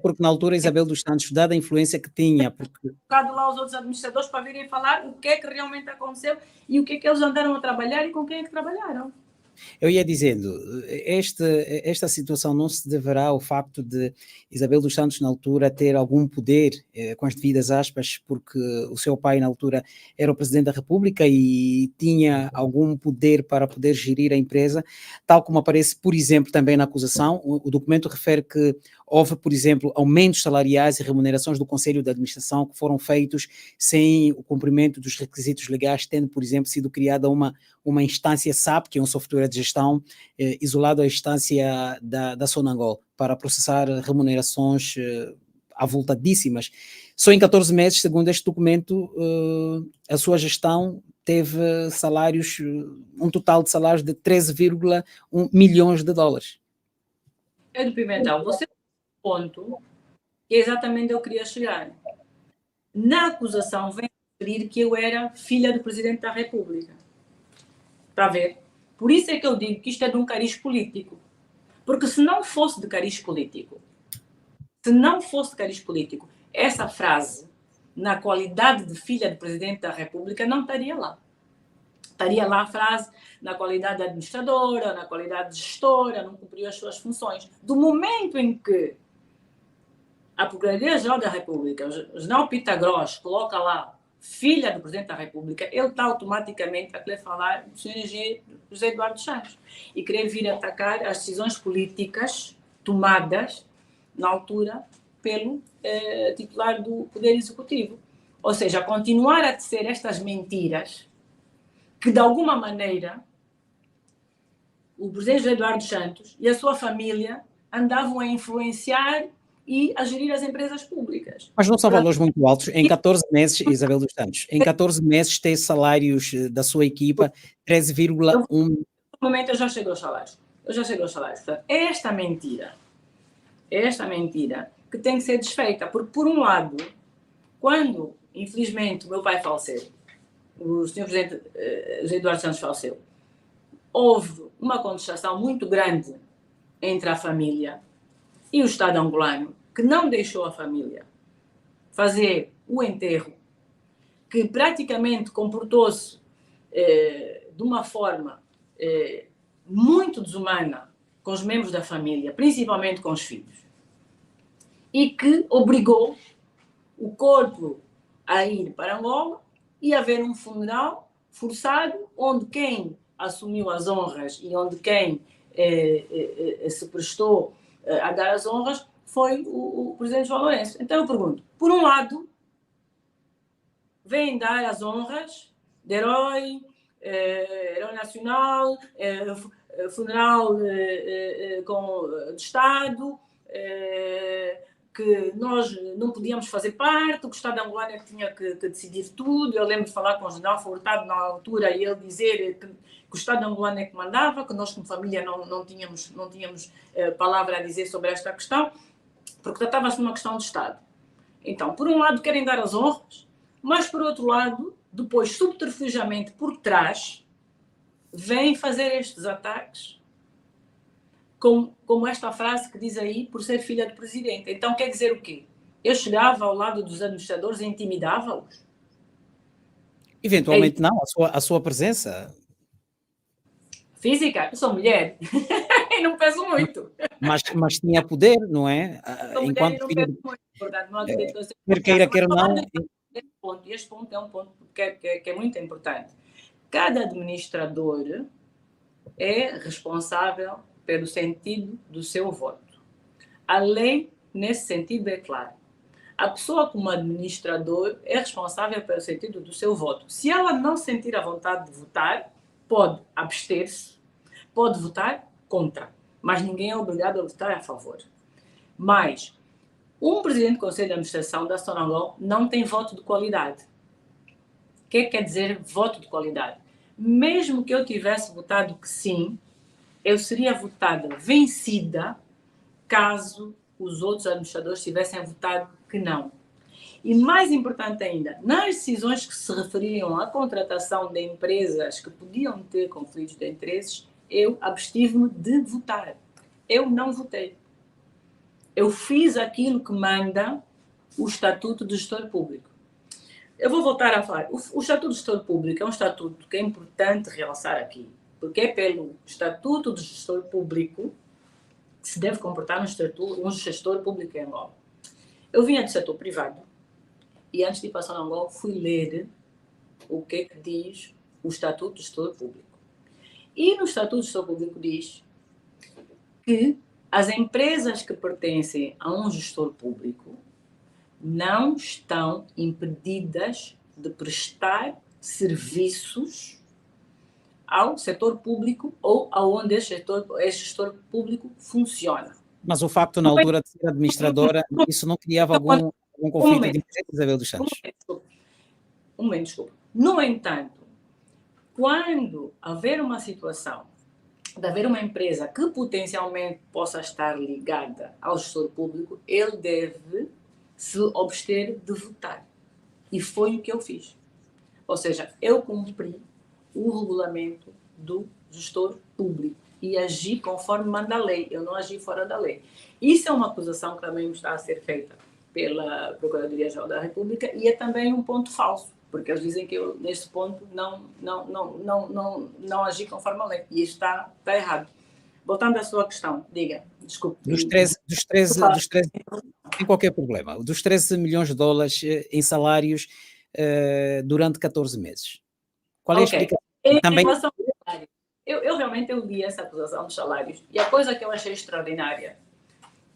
porque na altura Isabel dos Santos, dada a influência que tinha... Colocado lá os outros administradores para virem falar o que é que realmente aconteceu e o que é que eles andaram a trabalhar e com quem é que trabalharam. Eu ia dizendo, esta situação não se deverá ao facto de Isabel dos Santos, na altura, ter algum poder, com as devidas aspas, porque o seu pai, na altura, era o Presidente da República e tinha algum poder para poder gerir a empresa, tal como aparece, por exemplo, também na acusação. O documento refere que houve, por exemplo, aumentos salariais e remunerações do Conselho de Administração que foram feitos sem o cumprimento dos requisitos legais, tendo, por exemplo, sido criada uma instância SAP, que é um software de gestão isolado à instância da Sonangol, para processar remunerações avultadíssimas. Só em 14 meses, segundo este documento, a sua gestão teve salários, um total de salários de 13,1 milhões de dólares. Edu Pimentel, você tem um ponto que exatamente eu queria chegar. Na acusação vem referir que eu era filha do Presidente da República. Está a ver? Por isso é que eu digo que isto é de um cariz político. Porque se não fosse de cariz político, essa frase, na qualidade de filha do Presidente da República, não estaria lá. estaria lá a frase, na qualidade de administradora, na qualidade de gestora, não cumpriu as suas funções. Do momento em que a Procuradoria-Geral da República, o general Pita Gross, coloca lá filha do Presidente da República, ele está automaticamente a querer falar do Sr. José Eduardo Santos e querer vir atacar as decisões políticas tomadas na altura pelo titular do Poder Executivo. Ou seja, continuar a tecer estas mentiras que, de alguma maneira, o Presidente José Eduardo Santos e a sua família andavam a influenciar e a gerir as empresas públicas. Mas não são valores muito altos. Em 14 meses, Isabel dos Santos, em 14 meses tem salários da sua equipa 13,1... No momento eu já chego aos salários. Portanto, é esta mentira que tem que ser desfeita. Porque, por um lado, quando, infelizmente, o meu pai faleceu, o Sr. Presidente José Eduardo Santos faleceu, houve uma contestação muito grande entre a família e o Estado angolano, que não deixou a família fazer o enterro, que praticamente comportou-se de uma forma muito desumana com os membros da família, principalmente com os filhos, e que obrigou o corpo a ir para Angola e haver um funeral forçado, onde quem assumiu as honras e onde quem se prestou a dar as honras foi o Presidente João Lourenço. Então eu pergunto, por um lado, vêm dar as honras de herói nacional, funeral de Estado, que nós não podíamos fazer parte, que o Estado angolano é que tinha que decidir tudo. Eu lembro de falar com o general Furtado na altura e ele dizer que o Estado angolano é que mandava, que nós como família não tínhamos palavra a dizer sobre esta questão, porque tratava-se de uma questão de Estado. Então, por um lado querem dar as honras, mas por outro lado, depois subterfugiamente por trás, vêm fazer estes ataques, como esta frase que diz aí, por ser filha do Presidente. Então quer dizer o quê? Eu chegava ao lado dos administradores e intimidava-os? Eventualmente não, a sua presença... Física? Eu sou mulher e não peso muito. Mas tinha poder, não é? Sou enquanto mulher e não filha peso muito. Portanto, não acredito que eu seja... Quer queira, quer não... Este ponto é um ponto que é muito importante. Cada administrador é responsável pelo sentido do seu voto. A lei, nesse sentido, é clara. A pessoa, como administrador, é responsável pelo sentido do seu voto. Se ela não sentir a vontade de votar, pode abster-se, pode votar contra, mas ninguém é obrigado a votar a favor. Mas um presidente do Conselho de Administração da Sonangol não tem voto de qualidade. O que quer dizer voto de qualidade? Mesmo que eu tivesse votado que sim, eu seria votada vencida caso os outros administradores tivessem votado que não. E mais importante ainda, nas decisões que se referiam à contratação de empresas que podiam ter conflitos de interesses, eu abstive-me de votar. Eu não votei. Eu fiz aquilo que manda o Estatuto do Gestor Público. Eu vou voltar a falar. O Estatuto do Gestor Público é um estatuto que é importante realçar aqui, porque é pelo Estatuto do Gestor Público que se deve comportar um gestor público em Angola. Eu vinha do setor privado e antes de ir para Angola fui ler o que é que diz o Estatuto do Gestor Público. E no Estatuto do Gestor Público diz que as empresas que pertencem a um gestor público não estão impedidas de prestar serviços ao setor público ou aonde esse gestor público funciona. Mas o facto, na altura de ser administradora, isso não criava algum conflito de interesse, Isabel dos Santos? Um momento, desculpa. No entanto, quando haver uma situação de haver uma empresa que potencialmente possa estar ligada ao gestor público, ele deve se abster de votar. E foi o que eu fiz. Ou seja, eu cumpri o regulamento do gestor público e agi conforme manda a lei. Eu não agi fora da lei. Isso é uma acusação que também está a ser feita pela Procuradoria-Geral da República e é também um ponto falso. porque eles dizem que eu, neste ponto, não agi conforme a lei, e isto está errado. Voltando à sua questão, diga, desculpe. Dos 13, sem qualquer problema, dos 13 milhões de dólares em salários durante 14 meses. Qual é a explicação? Também... Em relação ao salário, eu realmente li essa acusação dos salários, e a coisa que eu achei extraordinária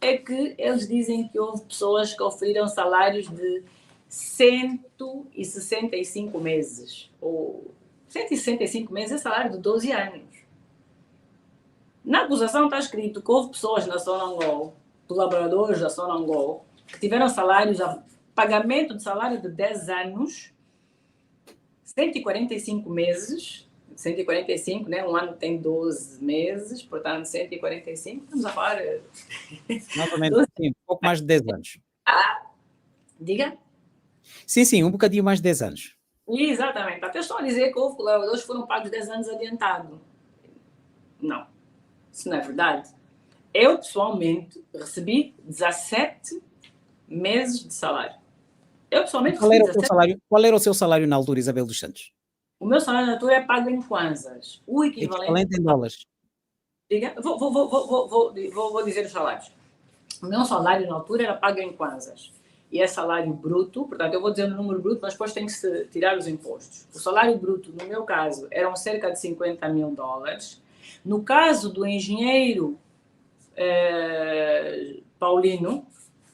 é que eles dizem que houve pessoas que oferiram salários de 165 meses, ou 165 meses é salário de 12 anos. Na acusação está escrito que houve pessoas na Sonangol, colaboradores da Sonangol, que tiveram salários, pagamento de salário de 10 anos, 145 meses, 145, né? Um ano tem 12 meses, portanto 145, estamos a falar... Novamente, sim, um pouco mais de 10 anos. Diga? Sim, um bocadinho mais de 10 anos. Exatamente. Até estão a dizer que houve colaboradores que foram pagos 10 anos adiantado. Não. Isso não é verdade. Eu, pessoalmente, recebi 17 meses de salário. Eu, pessoalmente, qual era o seu salário na altura, Isabel dos Santos? O meu salário na altura é pago em kwanzas. O equivalente em dólares. Diga, vou dizer os salários. O meu salário na altura era pago em kwanzas. E é salário bruto, portanto, eu vou dizer o número bruto, mas depois tem que se tirar os impostos. O salário bruto, no meu caso, eram cerca de 50 mil dólares. No caso do engenheiro Paulino,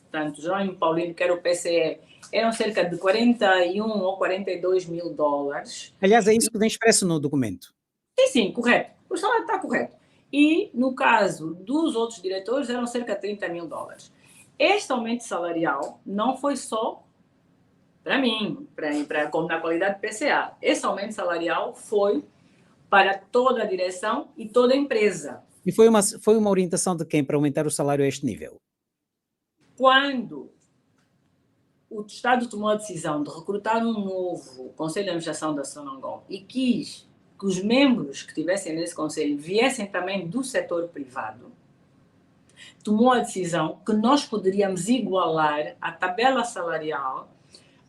portanto, Jerónimo Paulino, que era o PCE, eram cerca de 41 ou 42 mil dólares. Aliás, é isso que vem expresso no documento. Sim, correto. O salário está correto. E, no caso dos outros diretores, eram cerca de 30 mil dólares. Este aumento salarial não foi só para mim, como na qualidade de PCA. Esse aumento salarial foi para toda a direção e toda a empresa. E foi uma orientação de quem para aumentar o salário a este nível? Quando o Estado tomou a decisão de recrutar um novo Conselho de Administração da Sonangol e quis que os membros que estivessem nesse Conselho viessem também do setor privado, tomou a decisão que nós poderíamos igualar a tabela salarial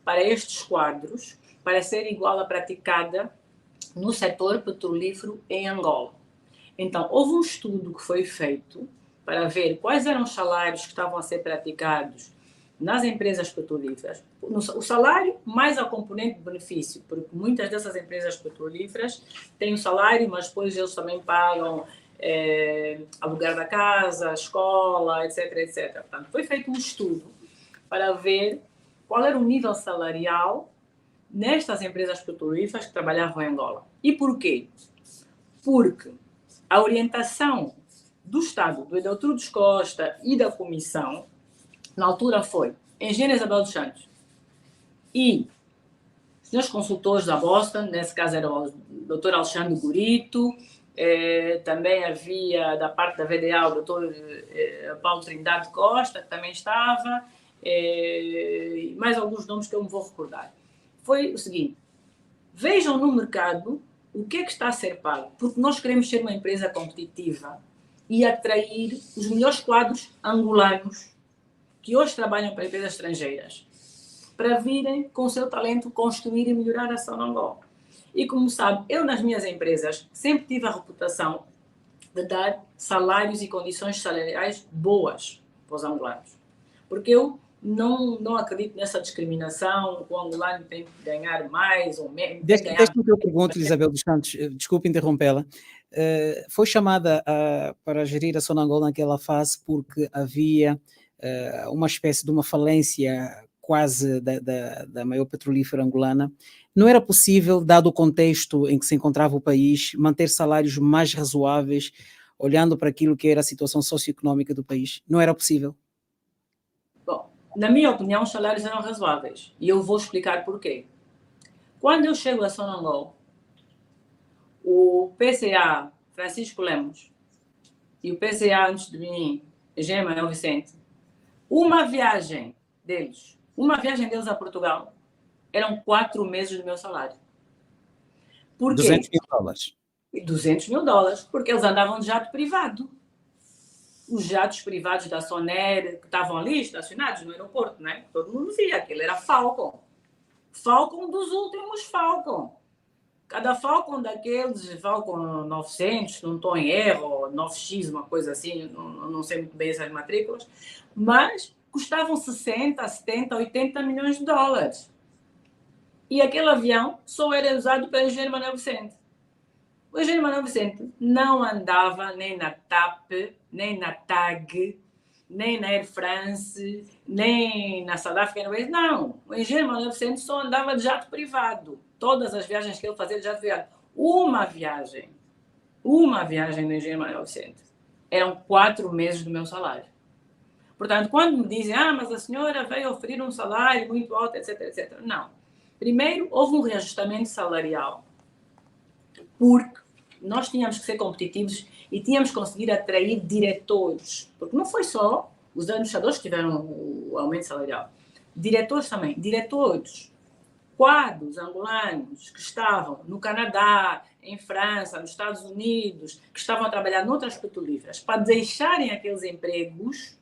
para estes quadros, para ser igual à praticada no setor petrolífero em Angola. Então, houve um estudo que foi feito para ver quais eram os salários que estavam a ser praticados nas empresas petrolíferas. O salário mais a componente de benefício, porque muitas dessas empresas petrolíferas têm o salário, mas depois eles também pagam aluguer da casa, escola, etc. Portanto, foi feito um estudo para ver qual era o nível salarial nestas empresas petrolíferas que trabalhavam em Angola. E porquê? Porque a orientação do Estado, do Edeltrudes Costa e da Comissão, na altura foi engenheiro Isabel dos Santos e senhores consultores da Boston, nesse caso era o Dr. Alexandre Gurito, também havia da parte da VDA o Dr. Paulo Trindade Costa, que também estava, e mais alguns nomes que eu me vou recordar. Foi o seguinte: vejam no mercado o que é que está a ser pago, porque nós queremos ser uma empresa competitiva e atrair os melhores quadros angolanos que hoje trabalham para empresas estrangeiras, para virem com o seu talento construir e melhorar a Sonangol. E como sabe, eu nas minhas empresas sempre tive a reputação de dar salários e condições salariais boas para os angolanos. Porque eu não acredito nessa discriminação, que o angolano tem que ganhar mais ou menos. Deixa-me que eu pergunto, Isabel dos Santos, desculpe interrompê-la, foi chamada para gerir a Sonangol naquela fase porque havia uma espécie de uma falência quase da maior petrolífera angolana. Não era possível, dado o contexto em que se encontrava o país, manter salários mais razoáveis, olhando para aquilo que era a situação socioeconómica do país? Não era possível? Bom, na minha opinião, os salários eram razoáveis. E eu vou explicar porquê. Quando eu chego a Sonangol, o PCA Francisco Lemos e o PCA antes de mim, Engenheiro Manuel Vicente, uma viagem deles a Portugal eram 4 meses do meu salário. Por quê? 200 mil dólares. 200 mil dólares, porque eles andavam de jato privado. Os jatos privados da Soner, que estavam ali estacionados no aeroporto, né? Todo mundo via, aquele era Falcon. Falcon dos últimos Falcon. Cada Falcon daqueles, Falcon 900, não estou em erro, 9X, uma coisa assim, não sei muito bem essas matrículas, mas custavam 60, 70, 80 milhões de dólares. E aquele avião só era usado pelo engenheiro Manuel Vicente. O engenheiro Manuel Vicente não andava nem na TAP, nem na TAG, nem na Air France, nem na South African Airways, não. O engenheiro Manuel Vicente só andava de jato privado. Todas as viagens que ele fazia de jato privado. Uma viagem do engenheiro Manuel Vicente. Eram 4 meses do meu salário. Portanto, quando me dizem, mas a senhora veio oferecer um salário muito alto, etc, etc. Não. Primeiro, houve um reajustamento salarial. Porque nós tínhamos que ser competitivos e tínhamos que conseguir atrair diretores. Porque não foi só os administradores que tiveram o aumento salarial. Diretores também. Diretores, quadros angolanos que estavam no Canadá, em França, nos Estados Unidos, que estavam a trabalhar noutras petrolíferas, para deixarem aqueles empregos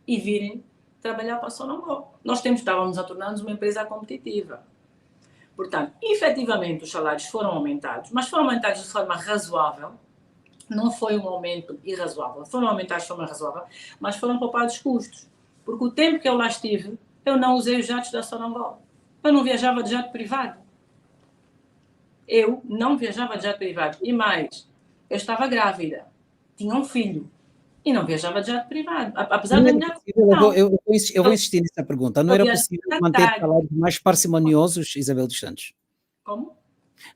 e virem trabalhar para a Sonangol. Nós estávamos a tornar-nos uma empresa competitiva. Portanto, efetivamente, os salários foram aumentados, mas foram aumentados de forma razoável. Não foi um aumento irrazoável. Foram aumentados de forma razoável, mas foram poupados custos. Porque o tempo que eu lá estive, eu não usei os jatos da Sonangol. Eu não viajava de jato privado. Eu não viajava de jato privado. E mais, eu estava grávida, tinha um filho e não viajava de jato privado. Apesar da minha... Eu vou insistir nessa pergunta. Não era possível manter salários mais parcimoniosos, Isabel dos Santos? Como?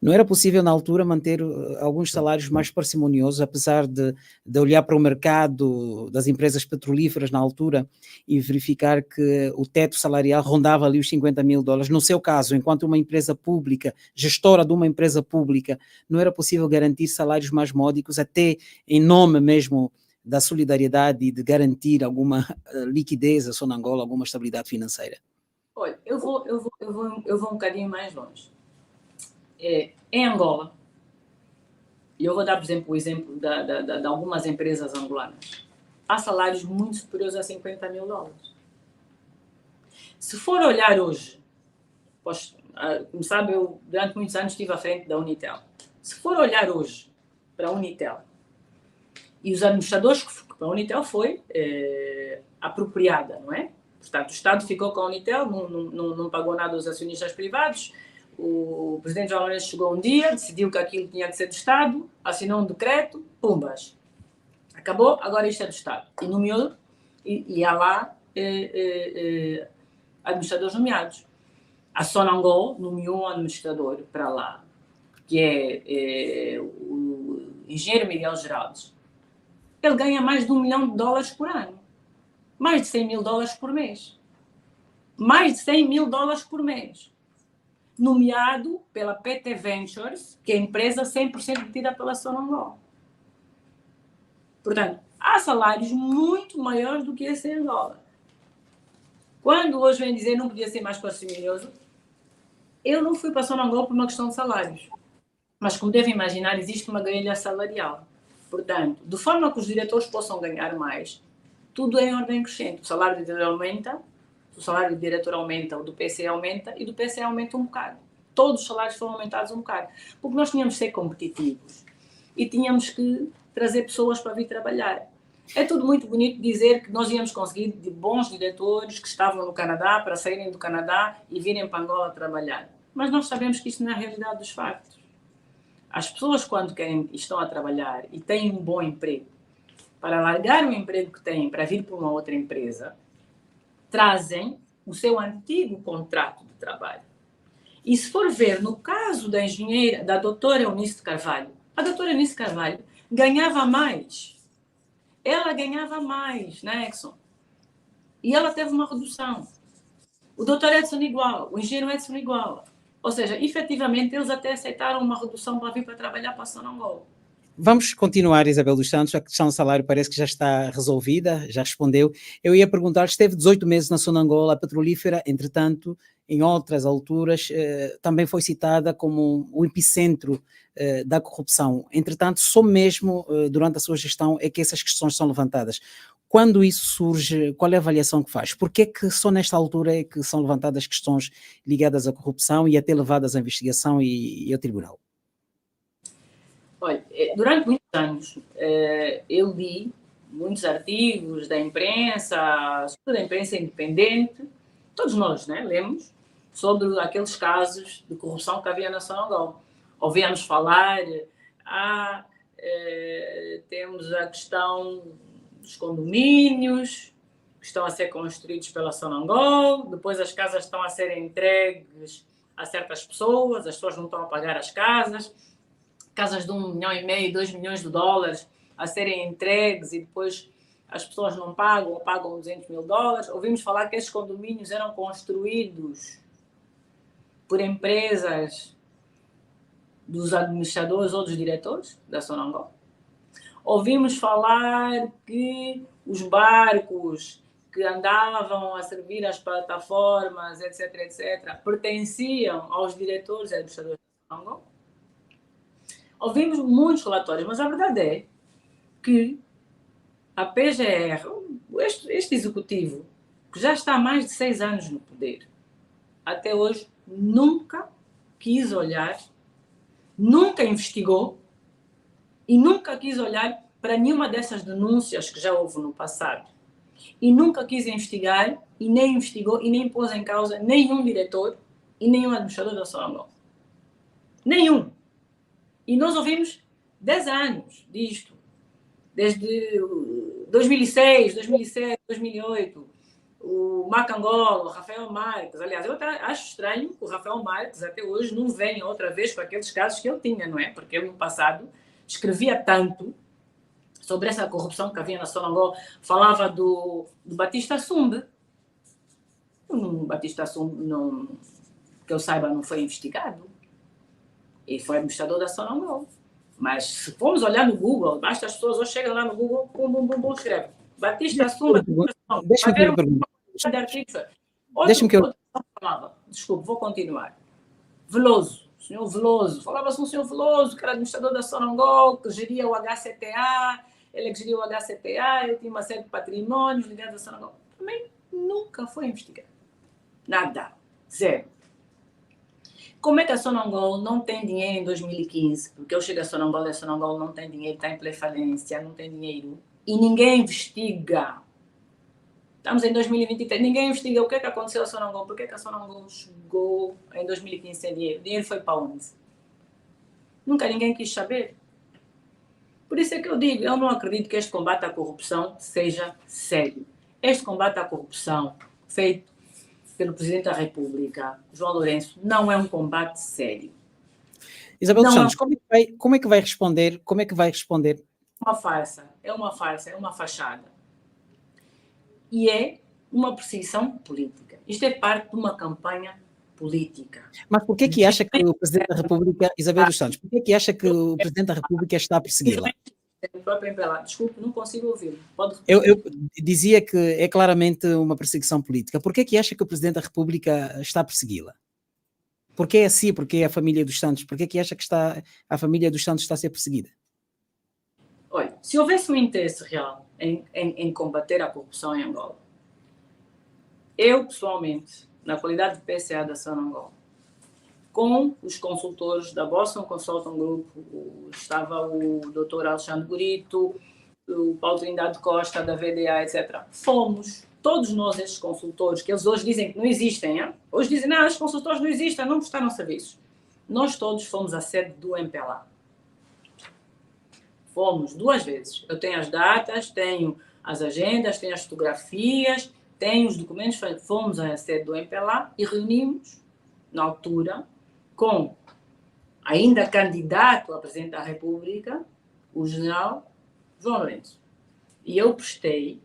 Não era possível, na altura, manter alguns salários mais parcimoniosos, apesar de olhar para o mercado das empresas petrolíferas na altura e verificar que o teto salarial rondava ali os 50 mil dólares. No seu caso, enquanto uma empresa pública, gestora de uma empresa pública, não era possível garantir salários mais módicos, até em nome mesmo da solidariedade e de garantir alguma liquidez a Sonangol, alguma estabilidade financeira? Olha, eu vou um bocadinho mais longe. Em Angola, e eu vou dar, por exemplo, o exemplo de algumas empresas angolanas, há salários muito superiores a 50 mil dólares. Se for olhar hoje, como sabe, eu durante muitos anos estive à frente da Unitel. Se for olhar hoje para a Unitel, e os administradores que a Unitel foi apropriada, não é? Portanto, o Estado ficou com a Unitel, não pagou nada aos acionistas privados. O presidente João Lourenço chegou um dia, decidiu que aquilo tinha que ser do Estado, assinou um decreto, pumbas. Acabou, agora isto é do Estado. E nomeou, e há lá administradores nomeados. A Sonangol nomeou um administrador para lá, que é o engenheiro Miguel Geraldes. Ele ganha mais de $1 milhão por ano. Mais de 100 mil dólares por mês. Mais de 100 mil dólares por mês. Nomeado pela PT Ventures, que é a empresa 100% detida pela Sonangol. Portanto, há salários muito maiores do que esse em Angola. Quando hoje vem dizer não podia ser mais parcimonioso, eu não fui para a Sonangol por uma questão de salários. Mas, como devem imaginar, existe uma grelha salarial. Portanto, de forma que os diretores possam ganhar mais, tudo é em ordem crescente. O salário do diretor aumenta, o salário do diretor aumenta, o do PC aumenta e do PC aumenta um bocado. Todos os salários foram aumentados um bocado. Porque nós tínhamos que ser competitivos e tínhamos que trazer pessoas para vir trabalhar. É tudo muito bonito dizer que nós íamos conseguir de bons diretores que estavam no Canadá para saírem do Canadá e virem para Angola trabalhar. Mas nós sabemos que isso não é a realidade dos factos. As pessoas, quando querem, estão a trabalhar e têm um bom emprego, para largar o emprego que têm para vir para uma outra empresa, trazem o seu antigo contrato de trabalho. E se for ver, no caso da engenheira, da doutora Eunice de Carvalho, a doutora Eunice de Carvalho ganhava mais. Ela ganhava mais na Exxon. E ela teve uma redução. O doutor Edson igual, o engenheiro Edson igual. Ou seja, efetivamente, eles até aceitaram uma redução para vir para trabalhar para a Sonangol. Vamos continuar, Isabel dos Santos, a questão do salário parece que já está resolvida, já respondeu. Eu ia perguntar, esteve 18 meses na Sonangol, a petrolífera, entretanto, em outras alturas, também foi citada como o epicentro da corrupção. Entretanto, só mesmo durante a sua gestão é que essas questões são levantadas. Quando isso surge, qual é a avaliação que faz? Porque é que só nesta altura é que são levantadas questões ligadas à corrupção e até levadas à investigação e ao tribunal? Olha, durante muitos anos eu li muitos artigos da imprensa, sobretudo da imprensa independente, todos nós, né, lemos, sobre aqueles casos de corrupção que havia na Sonangol. Ouvíamos falar, temos a questão dos condomínios que estão a ser construídos pela Sonangol, depois as casas estão a ser entregues a certas pessoas, as pessoas não estão a pagar as casas de $1,5 milhão, $2 milhões a serem entregues e depois as pessoas não pagam ou pagam $200 mil. Ouvimos falar que esses condomínios eram construídos por empresas dos administradores ou dos diretores da Sonangol. Ouvimos falar que os barcos que andavam a servir as plataformas, etc., etc., pertenciam aos diretores e administradores da Sonangol. Ouvimos muitos relatórios, mas a verdade é que a PGR, este executivo, que já está há mais de 6 anos no poder, até hoje nunca quis olhar, nunca investigou e nunca quis olhar para nenhuma dessas denúncias que já houve no passado. E nunca quis investigar e nem investigou e nem pôs em causa nenhum diretor e nenhum administrador da Sonangol. Nenhum. E nós ouvimos 10 anos disto, desde 2006, 2007, 2008, o Macangolo, o Rafael Marques. Aliás, eu acho estranho que o Rafael Marques até hoje não venha outra vez com aqueles casos que ele tinha, não é? Porque ele no passado escrevia tanto sobre essa corrupção que havia na Sonangol, falava do Batista Sumbe. O Batista Sumbe, que eu saiba, não foi investigado. Ele foi administrador da Sonangol. Mas se formos olhar no Google, basta as pessoas hoje chegam lá no Google, escreve Batista Sumbe. Deixa-me perguntar. Deixa-me que eu falava. Desculpe, vou continuar. Veloso, o senhor Veloso. Falava-se um senhor Veloso, que era administrador da Sonangol, que geria o HCTA, ele que geria o HCTA, ele tinha uma série de patrimónios ligados à Sonangol. Também nunca foi investigado. Nada. Zero. Como é que a Sonangol não tem dinheiro em 2015? Porque eu chego a Sonangol e a Sonangol não tem dinheiro, está em pré-falência, não tem dinheiro. E ninguém investiga. Estamos em 2023, ninguém investiga o que é que aconteceu a Sonangol. Por que é que a Sonangol chegou em 2015 sem dinheiro? O dinheiro foi para onde? Nunca ninguém quis saber. Por isso é que eu digo, eu não acredito que este combate à corrupção seja sério. Este combate à corrupção feito pelo Presidente da República, João Lourenço, não é um combate sério. Isabel dos Santos, como é que vai responder? Como é que vai responder? Uma farsa, é uma fachada. E é uma perseguição política. Isto é parte de uma campanha política. Mas por que é que acha que o Presidente da República, Isabel dos Santos, por que é que acha que o Presidente da República está a persegui-la? Desculpe, não consigo ouvir. Eu dizia que é claramente uma perseguição política. Por que é que acha que o Presidente da República está a persegui-la? Porque é assim, porque é a família dos Santos. Por que é que acha que a família dos Santos está a ser perseguida? Olha, se houvesse um interesse real em combater a corrupção em Angola, eu, pessoalmente, na qualidade de PCA da Sonangol, com os consultores da Boston Consulting Group, estava o Dr. Alexandre Gurito, o Paulo Trindade Costa, da VDA, etc. Fomos, todos nós, esses consultores, que eles hoje dizem que não existem, hein? Hoje dizem, não, esses consultores não existem, não prestaram serviços. Nós todos fomos à sede do MPLA. Fomos 2 vezes. Eu tenho as datas, tenho as agendas, tenho as fotografias, tenho os documentos. Fomos à sede do MPLA e reunimos, na altura, com ainda candidato a Presidente da República, o general João Lourenço. E eu prestei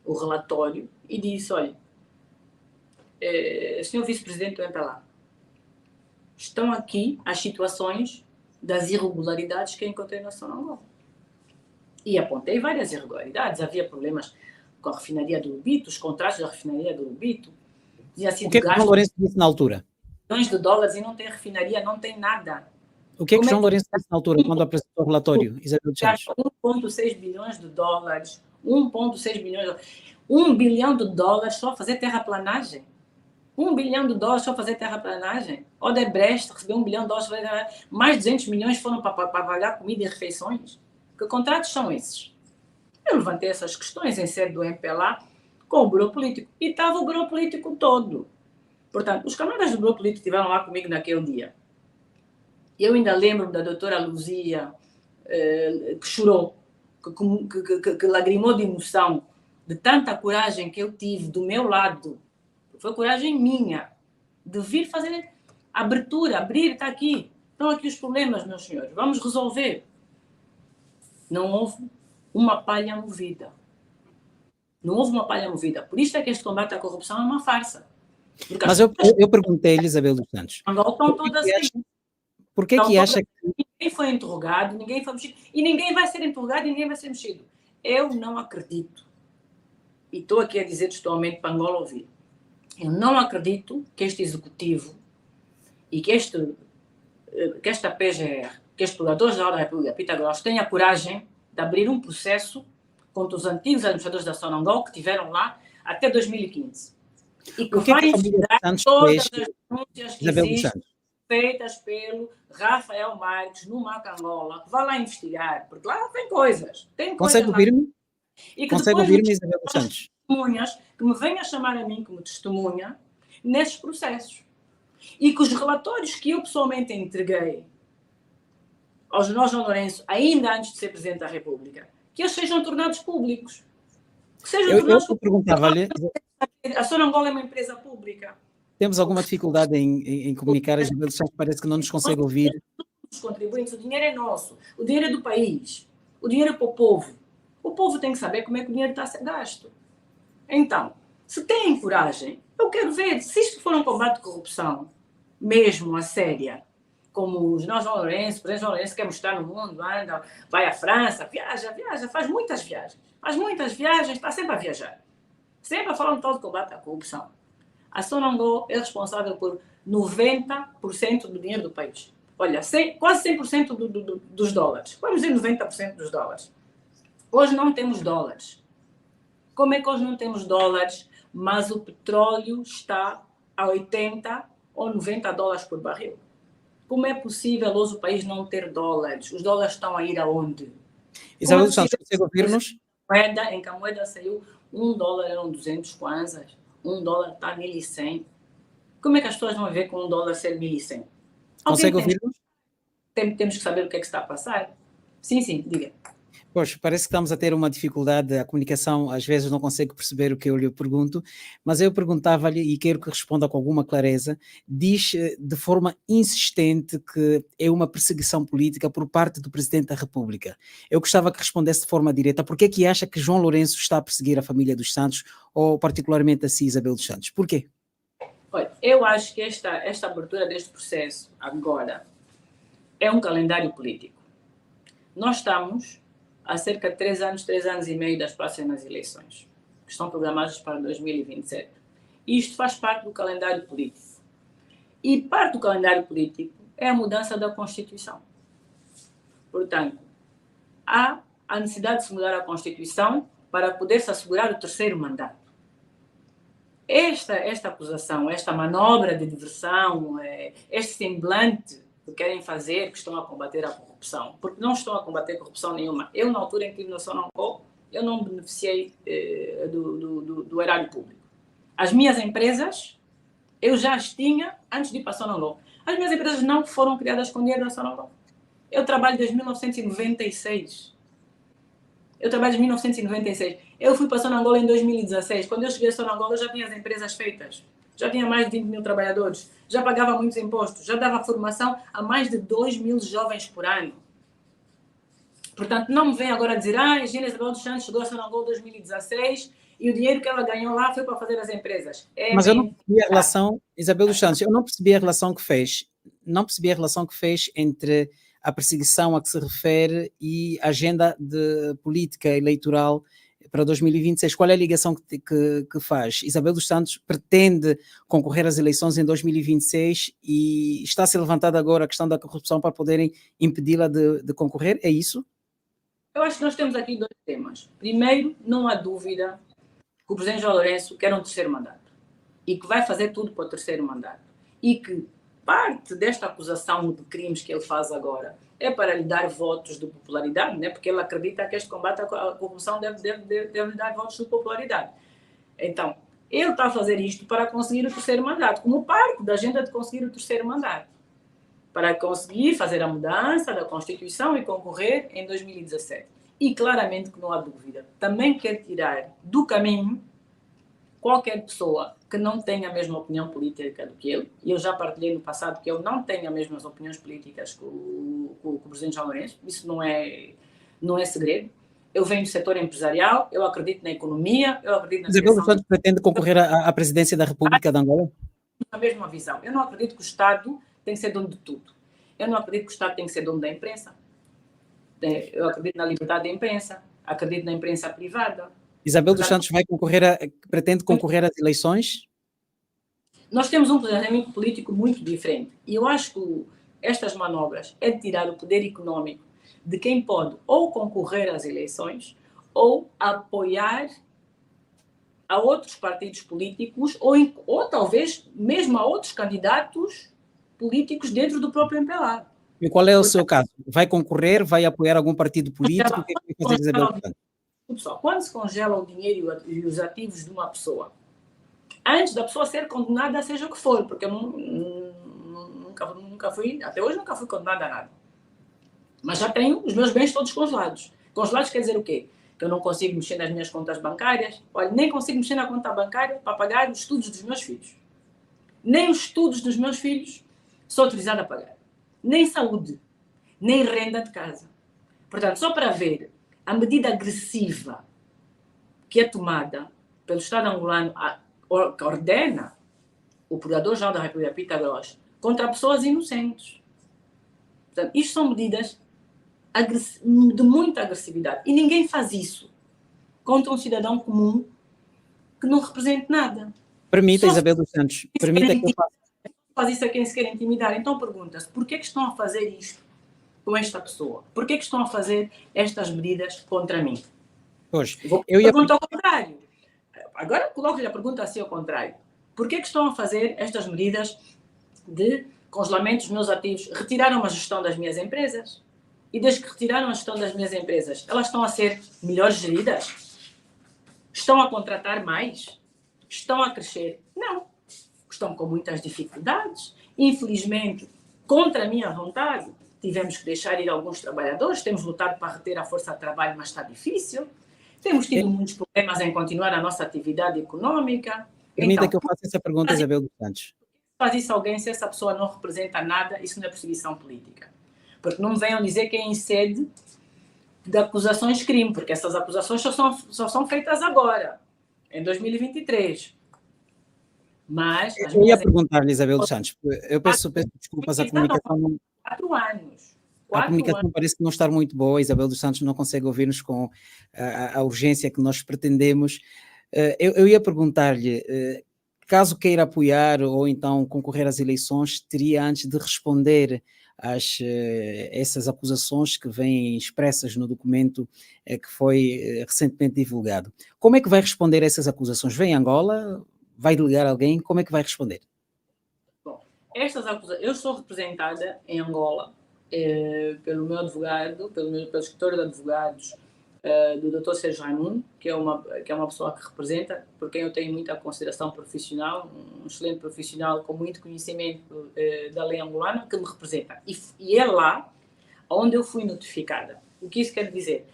o relatório e disse, olha, senhor vice-presidente do MPLA, estão aqui as situações das irregularidades que eu encontrei na Sonangol. E apontei várias irregularidades. Havia problemas com a refinaria do Lubito, os contratos da refinaria do Lubito. O que é que João Lourenço disse na altura? Milhões de dólares e não tem refinaria, não tem nada. O que é que João Lourenço disse na altura, quando apresentou o relatório, Isabel dos Santos? 1,6 bilhões de dólares, 1,6 bilhões. 1 bilhão de dólares só a fazer terraplanagem. 1 bilhão de dólares só a fazer terraplanagem. Odebrecht recebeu 1 bilhão de dólares para fazer terraplanagem. Mais de 200 milhões foram para pagar comida e refeições. Que contratos são esses? Eu levantei essas questões em sede do MPLA com o Bureau Político. E estava o Bureau Político todo. Portanto, os camaradas do Bureau Político estiveram lá comigo naquele dia. Eu ainda lembro da doutora Luzia, que chorou, que lagrimou de emoção, de tanta coragem que eu tive do meu lado. Foi coragem minha, de vir fazer abertura, abrir, está aqui. Estão aqui os problemas, meus senhores, vamos resolver. Não houve uma palha movida. Não houve uma palha movida. Por isso é que este combate à corrupção é uma farsa. Porque Mas eu perguntei-lhe, Isabel dos Santos, estão todas assim. Por que que acha que... Ninguém foi interrogado, ninguém foi mexido, e ninguém vai ser interrogado e ninguém vai ser mexido. Eu não acredito, e estou aqui a dizer textualmente para Angola ouvir, eu não acredito que este executivo e que esta PGR, que estes procuradores da Ordem da República, Peter Gross, tenha a coragem de abrir um processo contra os antigos administradores da Sonangol que estiveram lá até 2015. E que vai investigar todas as denúncias que existem feitas pelo Rafael Marques no MAC Angola. Vá lá investigar, porque lá tem coisas. Consegue ouvir-me? E que Consegue ouvir-me, Isabel dos Santos? Testemunhas que me venham chamar a mim como testemunha nesses processos. E que os relatórios que eu pessoalmente entreguei ao general João Lourenço, ainda antes de ser Presidente da República, que eles sejam tornados públicos. Que sejam tornados públicos. Perguntava-lhe... A Sonangol é uma empresa pública. Temos alguma dificuldade em comunicar, a Isabel dos Santos parece que não nos consegue ouvir. Os contribuintes, o dinheiro é nosso, o dinheiro é do país, o dinheiro é para o povo. O povo tem que saber como é que o dinheiro está a ser gasto. Então, se têm coragem, eu quero ver, se isto for um combate de corrupção, mesmo a séria, como o general João Lourenço, o presidente João Lourenço quer mostrar no mundo, anda, vai à França, viaja, faz muitas viagens, está sempre a viajar, sempre a falar um tal de combate à corrupção. A Sonangol é responsável por 90% do dinheiro do país. Olha, quase 100% dos dólares. Vamos dizer 90% dos dólares. Hoje não temos dólares. Como é que hoje não temos dólares, mas o petróleo está a 80 ou 90 dólares por barril? Como é possível hoje o país não ter dólares? Os dólares estão a ir aonde? Isabel dos Santos, consegue ouvir-nos? Em que a moeda saiu, $1 eram 200 kwanzas. $1 está 1.100. Como é que as pessoas vão ver com $1 ser 1.100? Consegue ouvir-nos? Temos que saber o que é que está a passar. Sim, diga. Pois, parece que estamos a ter uma dificuldade, a comunicação às vezes não consegue perceber o que eu lhe pergunto, mas eu perguntava-lhe, e quero que responda com alguma clareza, diz de forma insistente que é uma perseguição política por parte do Presidente da República. Eu gostava que respondesse de forma direta, por que é que acha que João Lourenço está a perseguir a família dos Santos, ou particularmente a si, Isabel dos Santos? Por quê? Olha, eu acho que esta abertura deste processo agora é um calendário político. Nós estamos há cerca de 3 anos e meio das próximas eleições, que estão programadas para 2027. E isto faz parte do calendário político. E parte do calendário político é a mudança da Constituição. Portanto, há a necessidade de se mudar a Constituição para poder-se assegurar o 3º mandato. Esta acusação, esta manobra de diversão, este semblante que querem fazer, que estão a combater a corrupção, porque não estão a combater corrupção nenhuma. Eu, na altura em que estive na Sonangol, eu não beneficiei do erário público. As minhas empresas, eu já as tinha antes de ir para a Sonangol. As minhas empresas não foram criadas com dinheiro da Sonangol. Eu trabalho desde 1996. Eu fui para a Sonangol em 2016. Quando eu cheguei a Sonangol, eu já tinha as empresas feitas. Já tinha mais de 20 mil trabalhadores. Já pagava muitos impostos. Já dava formação a mais de 2 mil jovens por ano. Portanto, não me vem agora dizer a Gina Isabel dos Santos chegou a Sonangol em 2016 e o dinheiro que ela ganhou lá foi para fazer as empresas. Mas eu não percebi a relação, Isabel dos Santos, eu não percebi a relação que fez. Não percebi a relação que fez entre a perseguição a que se refere e a agenda de política eleitoral para 2026. Qual é a ligação que faz? Isabel dos Santos pretende concorrer às eleições em 2026 e está a ser levantada agora a questão da corrupção para poderem impedi-la de concorrer? É isso? Eu acho que nós temos aqui dois temas. Primeiro, não há dúvida que o presidente João Lourenço quer um terceiro mandato e que vai fazer tudo para o terceiro mandato. E que parte desta acusação de crimes que ele faz agora é para lhe dar votos de popularidade, né? Porque ele acredita que este combate à corrupção deve lhe dar votos de popularidade. Então, ele está a fazer isto para conseguir o terceiro mandato, como parte da agenda de conseguir o terceiro mandato, para conseguir fazer a mudança da Constituição e concorrer em 2017. E claramente que não há dúvida, também quer tirar do caminho qualquer pessoa que não tenha a mesma opinião política do que ele, e eu já partilhei no passado que eu não tenho as mesmas opiniões políticas que o presidente João Lourenço, isso não é segredo. Eu venho do setor empresarial, eu acredito na economia, eu acredito na Isabel dos Santos pretende concorrer à presidência da República de Angola? A mesma visão. Eu não acredito que o Estado tem que ser dono de tudo. Eu não acredito que o Estado tem que ser dono da imprensa. Eu acredito na liberdade da imprensa, acredito na imprensa privada. Isabel dos Santos pretende concorrer às eleições? Nós temos um planejamento político muito diferente. E eu acho que estas manobras é de tirar o poder econômico de quem pode ou concorrer às eleições ou apoiar a outros partidos políticos ou talvez mesmo a outros candidatos políticos dentro do próprio MPLA. E qual é o seu caso? Vai concorrer? Vai apoiar algum partido político? O que é que vai fazer Isabel dos Santos? Pessoal, quando se congela o dinheiro e os ativos de uma pessoa, antes da pessoa ser condenada, seja o que for, porque eu nunca fui, até hoje nunca fui condenada a nada. Mas já tenho os meus bens todos congelados. Congelados quer dizer o quê? Que eu não consigo mexer nas minhas contas bancárias. Olha, nem consigo mexer na conta bancária para pagar os estudos dos meus filhos. Nem os estudos dos meus filhos sou autorizada a pagar. Nem saúde, nem renda de casa. Portanto, só para ver a medida agressiva que é tomada pelo Estado angolano, que ordena o Procurador-Geral da República, Pita Gross, contra pessoas inocentes. Portanto, isto são medidas de muita agressividade. E ninguém faz isso contra um cidadão comum que não represente nada. Permita, Isabel dos Santos, permita que eu faça. Faz isso a quem se quer intimidar. Então pergunta-se, por que é que estão a fazer isto com esta pessoa? Por que é que estão a fazer estas medidas contra mim? Pois, eu ia perguntar ao contrário. Agora coloco-lhe a pergunta assim ao contrário. Por que é que estão a fazer estas medidas de congelamento dos meus ativos? Retiraram a gestão das minhas empresas. E desde que retiraram a gestão das minhas empresas, elas estão a ser melhor geridas? Estão a contratar mais? Estão a crescer? Não. Estão com muitas dificuldades. Infelizmente, contra a minha vontade, tivemos que deixar ir alguns trabalhadores, temos lutado para reter a força de trabalho, mas está difícil. Temos tido muitos problemas em continuar a nossa atividade econômica. Permita então, que eu faça essa pergunta, Isabel dos Santos. Faz isso alguém, se essa pessoa não representa nada, isso não é perseguição política. Porque não me venham dizer que é em sede de acusações de crime, porque essas acusações só são feitas agora, em 2023. Mas... Eu ia perguntar-lhe, Isabel dos Santos, eu peço desculpas, a comunicação... 4 anos. A comunicação parece que não está muito boa, Isabel dos Santos não consegue ouvir-nos com a urgência que nós pretendemos. Eu ia perguntar-lhe, caso queira apoiar ou então concorrer às eleições, teria antes de responder essas acusações que vêm expressas no documento que foi recentemente divulgado. Como é que vai responder a essas acusações? Vem em Angola? Vai delegar alguém? Como é que vai responder? Bom, estas acusações, eu sou representada em Angola pelo meu advogado, pelo escritório de advogados do Dr. Sérgio Raimundo, que é uma pessoa que representa, por quem eu tenho muita consideração profissional, um excelente profissional com muito conhecimento da lei angolana, que me representa. E é lá onde eu fui notificada. O que isso quer dizer?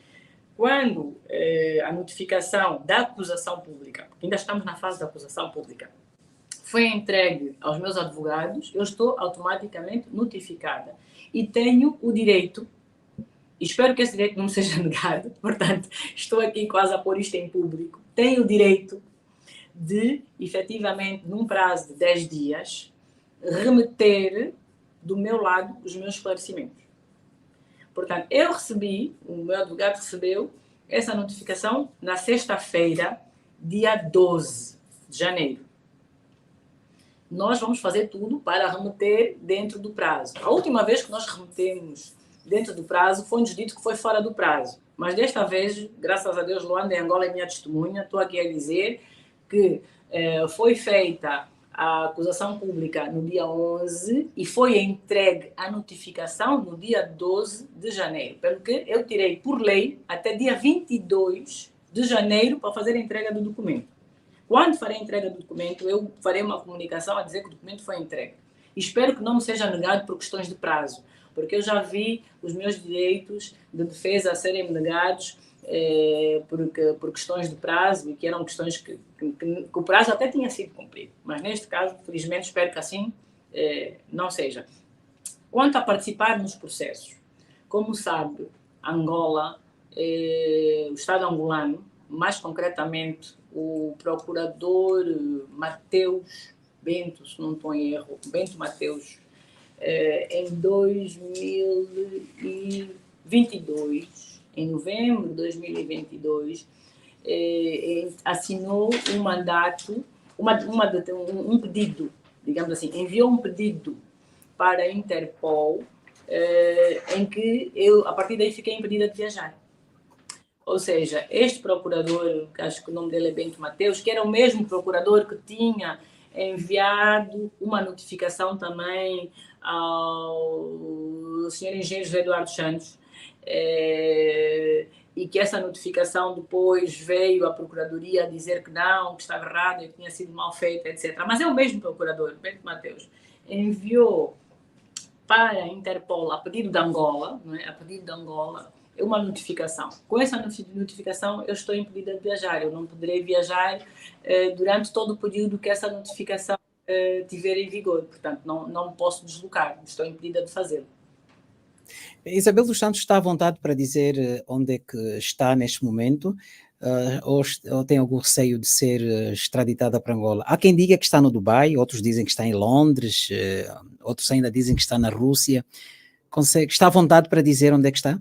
Quando a notificação da acusação pública, porque ainda estamos na fase da acusação pública, foi entregue aos meus advogados, eu estou automaticamente notificada. E tenho o direito, e espero que esse direito não me seja negado, portanto, estou aqui quase a pôr isto em público, tenho o direito de, efetivamente, num prazo de 10 dias, remeter do meu lado os meus esclarecimentos. Portanto, o meu advogado recebeu essa notificação na sexta-feira, dia 12 de janeiro. Nós vamos fazer tudo para remeter dentro do prazo. A última vez que nós remetemos dentro do prazo, foi-nos dito que foi fora do prazo. Mas desta vez, graças a Deus, Luanda e Angola é minha testemunha. Estou aqui a dizer que foi feita a acusação pública no dia 11 e foi entregue a notificação no dia 12 de janeiro. Pelo que eu tirei, por lei, até dia 22 de janeiro para fazer a entrega do documento. Quando farei a entrega do documento, eu farei uma comunicação a dizer que o documento foi entregue. Espero que não me seja negado por questões de prazo, porque eu já vi os meus direitos de defesa a serem negados por questões de prazo, e que eram questões que o prazo até tinha sido cumprido. Mas neste caso, felizmente, espero que assim não seja. Quanto a participar nos processos, como sabe, Angola, o Estado angolano, mais concretamente o procurador Mateus Bento, se não estou em erro, Bento Mateus, em 2022, em novembro de 2022, assinou um mandato, um pedido, digamos assim, enviou um pedido para a Interpol, em que eu, a partir daí, fiquei impedida de viajar. Ou seja, este procurador, que acho que o nome dele é Bento Mateus, que era o mesmo procurador que tinha enviado uma notificação também ao senhor engenheiro José Eduardo Santos, e que essa notificação depois veio à Procuradoria dizer que não, que estava errado, que tinha sido mal feita, etc. Mas é o mesmo procurador, Bento Mateus, enviou para a Interpol, a pedido de Angola, não é? A pedido de Angola, uma notificação. Com essa notificação, eu estou impedida de viajar. Eu não poderei viajar durante todo o período que essa notificação estiver em vigor. Portanto, não me posso deslocar. Estou impedida de fazê-lo. Isabel dos Santos está à vontade para dizer onde é que está neste momento, ou tem algum receio de ser extraditada para Angola? Há quem diga que está no Dubai, outros dizem que está em Londres, outros ainda dizem que está na Rússia. Está à vontade para dizer onde é que está?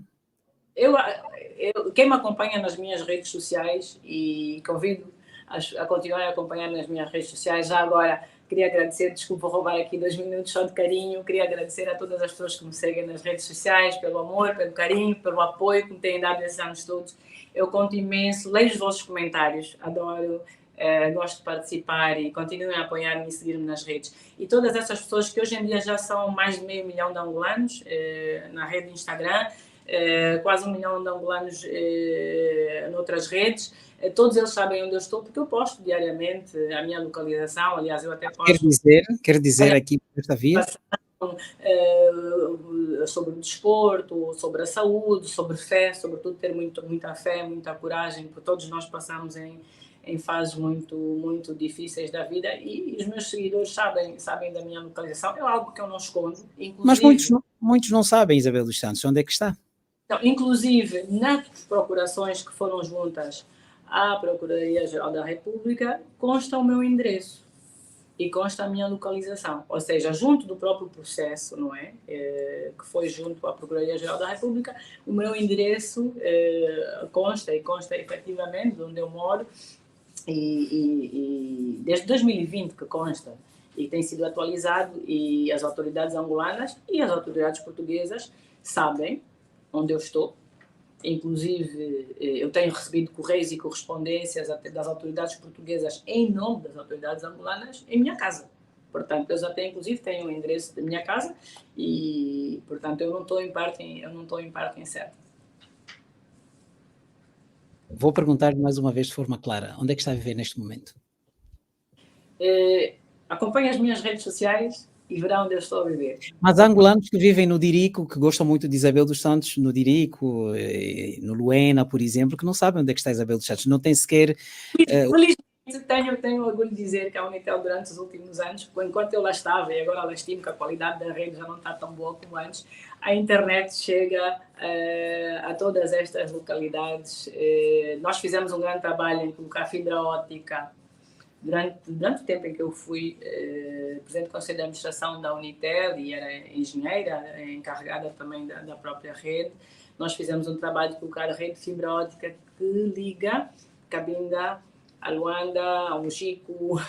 Quem me acompanha nas minhas redes sociais, e convido a continuar a acompanhar nas minhas redes sociais, já agora queria agradecer, desculpa roubar aqui 2 minutos só de carinho, queria agradecer a todas as pessoas que me seguem nas redes sociais, pelo amor, pelo carinho, pelo apoio que me têm dado esses anos todos. Eu conto imenso, leio os vossos comentários, adoro, gosto de participar, e continuem a apoiar-me e seguir-me nas redes. E todas essas pessoas que hoje em dia já são mais de 500 mil de angolanos na rede do Instagram, quase 1 milhão de angolanos noutras redes, todos eles sabem onde eu estou, porque eu posto diariamente a minha localização. Aliás, eu até posto... Quer dizer aqui nesta via? Sobre o desporto, sobre a saúde, sobre fé, sobretudo ter muita fé, muita coragem, porque todos nós passamos em fases muito difíceis da vida, e os meus seguidores sabem da minha localização. É algo que eu não escondo. Mas muitos não sabem, Isabel dos Santos, onde é que está? Então, inclusive, nas procurações que foram juntas à Procuradoria-Geral da República, consta o meu endereço e consta a minha localização. Ou seja, junto do próprio processo, não é? Que foi junto à Procuradoria-Geral da República, o meu endereço consta efetivamente de onde eu moro, e desde 2020 que consta, e tem sido atualizado, e as autoridades angolanas e as autoridades portuguesas sabem onde eu estou. Inclusive, eu tenho recebido correios e correspondências das autoridades portuguesas em nome das autoridades angolanas em minha casa. Portanto, eu até inclusive tenho o endereço da minha casa, e, portanto, eu não estou em parte incerta. Vou perguntar mais uma vez de forma clara, onde é que está a viver neste momento? Acompanhe as minhas redes sociais e verá onde eu estou a viver. Mas há angolanos que vivem no Dirico, que gostam muito de Isabel dos Santos, no Dirico, no Luena, por exemplo, que não sabem onde é que está Isabel dos Santos, não tem sequer... Felizmente tenho orgulho de dizer que a Unitel, durante os últimos anos, enquanto eu lá estava, e agora lá estimo que a qualidade da rede já não está tão boa como antes, a internet chega a todas estas localidades. Nós fizemos um grande trabalho em colocar fibra óptica durante o tempo em que eu fui presidente do Conselho de Administração da Unitel e era engenheira, encarregada também da própria rede. Nós fizemos um trabalho de colocar a rede de fibra óptica que liga Cabinda a Luanda, ao Mochico,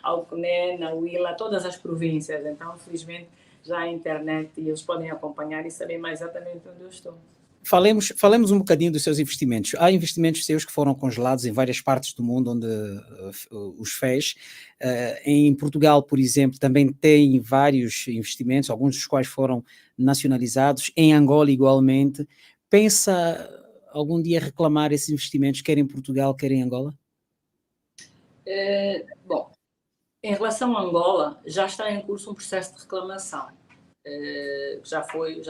ao Cunene, ao Huila, todas as províncias. Então, felizmente, já há internet e eles podem acompanhar e saber mais exatamente onde eu estou. Falemos um bocadinho dos seus investimentos. Há investimentos seus que foram congelados em várias partes do mundo onde os fez. Em Portugal, por exemplo, também tem vários investimentos, alguns dos quais foram nacionalizados. Em Angola, igualmente. Pensa algum dia reclamar esses investimentos, quer em Portugal, quer em Angola? Bom, em relação a Angola, já está em curso um processo de reclamação. Já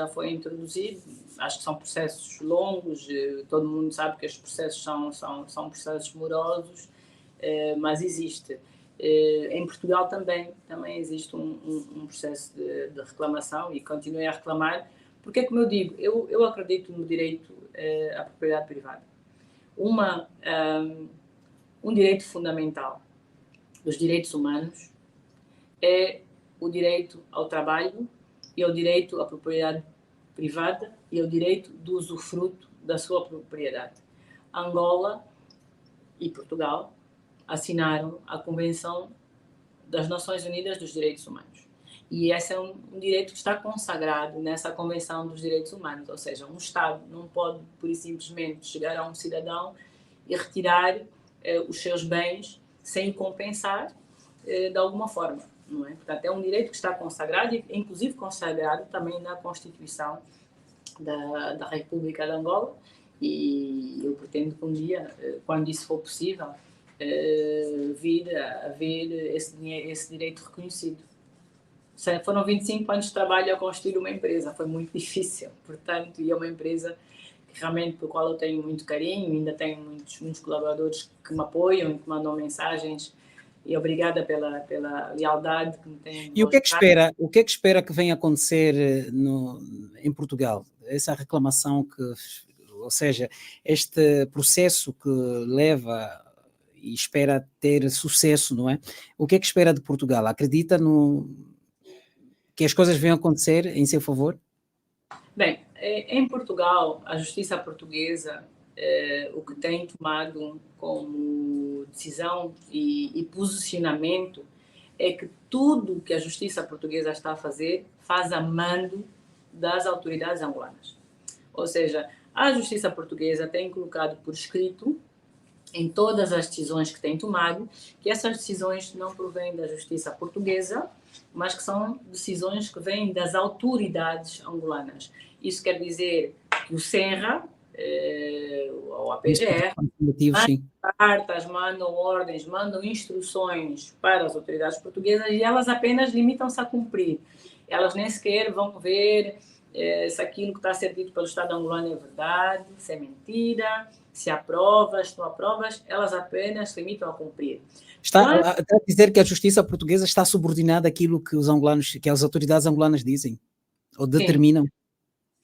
foi introduzido, acho que são processos longos, todo mundo sabe que estes processos são processos morosos, mas existe. Em Portugal também existe um processo de reclamação e continuei a reclamar, porque é como eu digo, eu acredito no direito à propriedade privada. Um direito fundamental dos direitos humanos é o direito ao trabalho e ao direito à propriedade privada e ao direito do usufruto da sua propriedade. Angola e Portugal assinaram a Convenção das Nações Unidas dos Direitos Humanos. E esse é um direito que está consagrado nessa Convenção dos Direitos Humanos, ou seja, um Estado não pode, pura e simplesmente, chegar a um cidadão e retirar os seus bens sem o compensar de alguma forma. Não é? Portanto, é um direito que está consagrado, inclusive consagrado também na Constituição da República de Angola, e eu pretendo que um dia, quando isso for possível, vir a haver esse direito reconhecido. Foram 25 anos de trabalho a construir uma empresa, foi muito difícil, portanto, e é uma empresa que realmente por qual eu tenho muito carinho, ainda tenho muitos colaboradores que me apoiam e que mandam mensagens, e obrigada pela lealdade que me têm. E o que é que espera que venha acontecer em Portugal? Essa reclamação ou seja, este processo que leva e espera ter sucesso, não é? O que é que espera de Portugal? Acredita que as coisas venham acontecer em seu favor? Bem, em Portugal, a justiça portuguesa, o que tem tomado como decisão e posicionamento é que tudo que a justiça portuguesa está a fazer faz a mando das autoridades angolanas. Ou seja, a justiça portuguesa tem colocado por escrito em todas as decisões que tem tomado, que essas decisões não provêm da justiça portuguesa, mas que são decisões que vêm das autoridades angolanas. Isso quer dizer que o SENRA, ou a PGR, mandam cartas, mandam ordens, mandam instruções para as autoridades portuguesas e elas apenas limitam-se a cumprir. Elas nem sequer vão ver se aquilo que está a ser dito pelo Estado angolano é verdade, se é mentira, se há provas, se não há provas, elas apenas se limitam a cumprir. Está a dizer que a justiça portuguesa está subordinada àquilo que que as autoridades angolanas dizem ou determinam?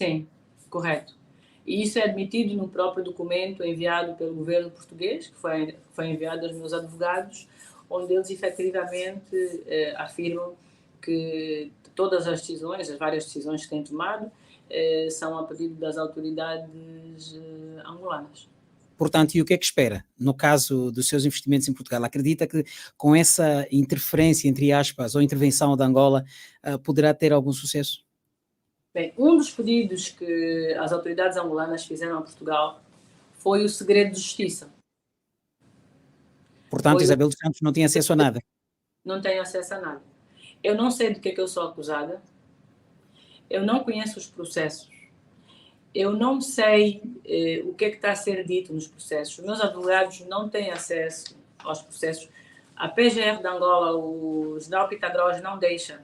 Sim, correto. E isso é admitido no próprio documento enviado pelo governo português, que foi enviado aos meus advogados, onde eles efetivamente afirmam que todas as decisões, as várias decisões que têm tomado, são a pedido das autoridades angolanas. Portanto, e o que é que espera? No caso dos seus investimentos em Portugal, acredita que com essa interferência, entre aspas, ou intervenção de Angola, poderá ter algum sucesso? Bem, um dos pedidos que as autoridades angolanas fizeram a Portugal foi o segredo de justiça. Portanto, Isabel dos Santos não tinha acesso a nada? Não tenho acesso a nada. Eu não sei do que é que eu sou acusada, eu não conheço os processos, eu não sei o que é que está a ser dito nos processos. Os meus advogados não têm acesso aos processos. A PGR de Angola, o general Pitagros, não deixa,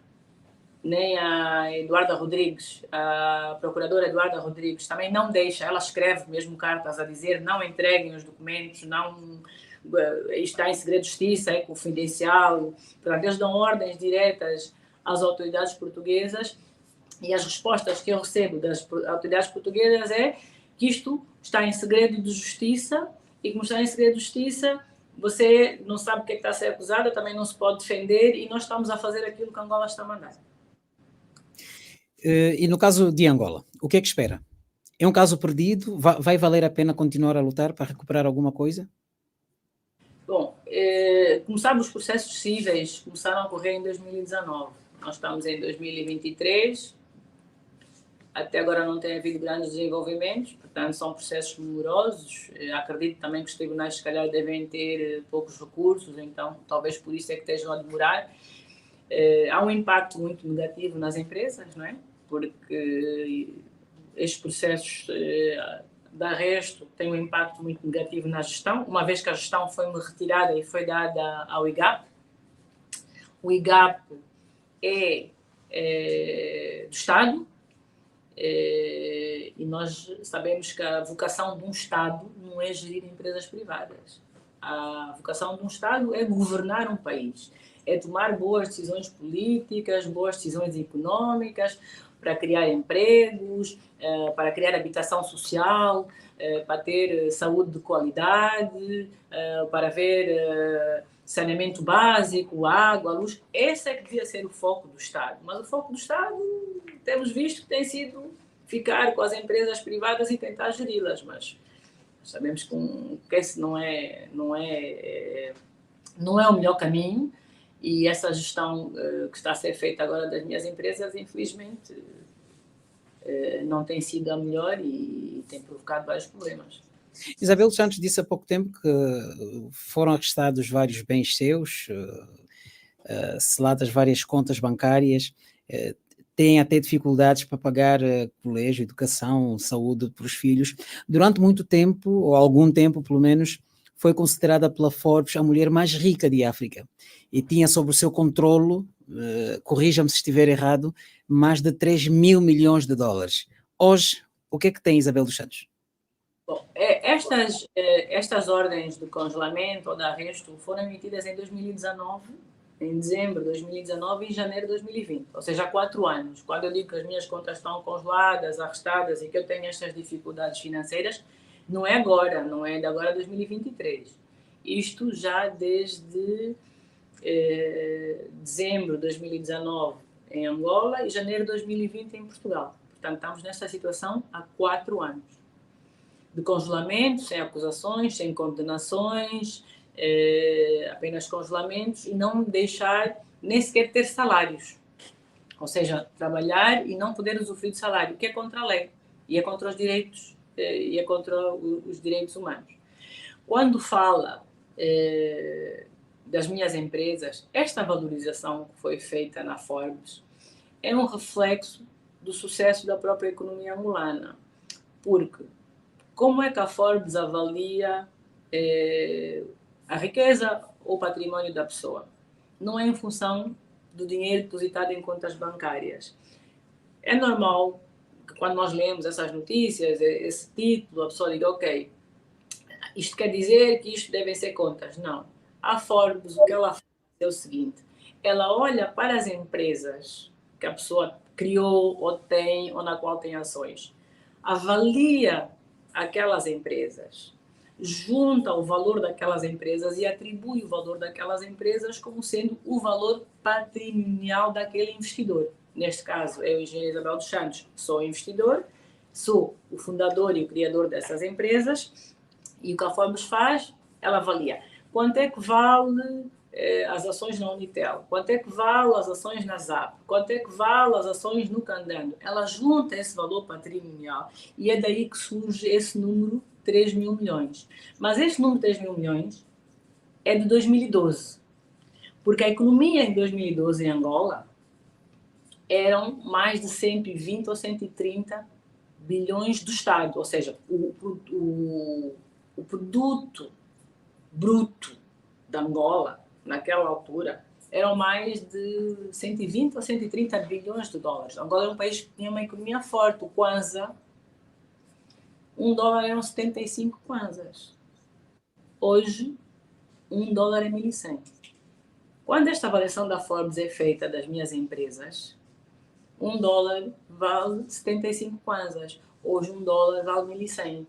nem a Eduarda Rodrigues, a procuradora Eduarda Rodrigues, também não deixa. Ela escreve mesmo cartas a dizer não entreguem os documentos, está em segredo de justiça, é confidencial. Portanto, eles dão ordens diretas às autoridades portuguesas e as respostas que eu recebo das autoridades portuguesas é que isto está em segredo de justiça e como está em segredo de justiça, você não sabe o que é que está a ser acusada, também não se pode defender e nós estamos a fazer aquilo que Angola está a mandar. E no caso de Angola, o que é que espera? É um caso perdido? Vai valer a pena continuar a lutar para recuperar alguma coisa? Bom, como sabe, os processos cíveis começaram a ocorrer em 2019. Nós estamos em 2023. Até agora não tem havido grandes desenvolvimentos, portanto são processos morosos. Acredito também que os tribunais se calhar devem ter poucos recursos, então talvez por isso é que estejam a demorar. Há um impacto muito negativo nas empresas, não é? Porque estes processos de arresto têm um impacto muito negativo na gestão, uma vez que a gestão foi-me retirada e foi dada ao IGAP. O IGAP é do Estado, e nós sabemos que a vocação de um Estado não é gerir empresas privadas. A vocação de um Estado é governar um país, é tomar boas decisões políticas, boas decisões económicas, para criar empregos, para criar habitação social, para ter saúde de qualidade, para ver saneamento básico, água, luz. Esse é que devia ser o foco do Estado. Mas o foco do Estado, temos visto que tem sido ficar com as empresas privadas e tentar geri-las, mas sabemos que esse não é o melhor caminho. E essa gestão que está a ser feita agora das minhas empresas, infelizmente, não tem sido a melhor e tem provocado vários problemas. Isabel Santos disse há pouco tempo que foram arrestados vários bens seus, seladas várias contas bancárias, têm até dificuldades para pagar colégio, educação, saúde para os filhos. Durante muito tempo, ou algum tempo pelo menos, foi considerada pela Forbes a mulher mais rica de África e tinha sob o seu controlo, corrija-me se estiver errado, mais de 3 mil milhões de dólares. Hoje, o que é que tem Isabel dos Santos? Bom, estas ordens de congelamento ou de arresto foram emitidas em 2019, em dezembro de 2019 e em janeiro de 2020, ou seja, há 4 anos. Quando eu digo que as minhas contas estão congeladas, arrestadas e que eu tenho estas dificuldades financeiras, não é agora, não é de agora a 2023. Isto já desde dezembro de 2019 em Angola e janeiro de 2020 em Portugal. Portanto, estamos nesta situação há 4 anos. De congelamento, sem acusações, sem condenações, apenas congelamentos e não deixar nem sequer ter salários. Ou seja, trabalhar e não poder usufruir de salário, que é contra a lei e é contra os direitos e é contra os direitos humanos. Quando fala das minhas empresas, esta valorização que foi feita na Forbes é um reflexo do sucesso da própria economia angolana. Porque como é que a Forbes avalia a riqueza ou o património da pessoa? Não é em função do dinheiro depositado em contas bancárias. É normal que quando nós lemos essas notícias, esse título, a pessoa diga, ok, isto quer dizer que isto devem ser contas. Não. A Forbes, o que ela faz é o seguinte, ela olha para as empresas que a pessoa criou ou tem, ou na qual tem ações, avalia aquelas empresas, junta o valor daquelas empresas e atribui o valor daquelas empresas como sendo o valor patrimonial daquele investidor. Neste caso, eu, engenheiro Isabel dos Santos, sou investidor, sou o fundador e o criador dessas empresas, e o que a Forbes faz, ela avalia quanto é que vale as ações na Unitel, quanto é que vale as ações na ZAP, quanto é que vale as ações no Candando. Ela junta esse valor patrimonial e é daí que surge esse número 3 mil milhões. Mas esse número 3 mil milhões é de 2012, porque a economia em 2012 em Angola eram mais de 120 ou 130 bilhões do Estado, ou seja, o produto bruto da Angola, naquela altura, eram mais de 120 ou 130 bilhões de dólares. Angola é um país que tinha uma economia forte. O Kwanza, $1 eram 75 kwanzas. Hoje, $1 é 1.100. Quando esta avaliação da Forbes é feita das minhas empresas, $1 vale 75 kwanzas. Hoje, $1 vale 1.100.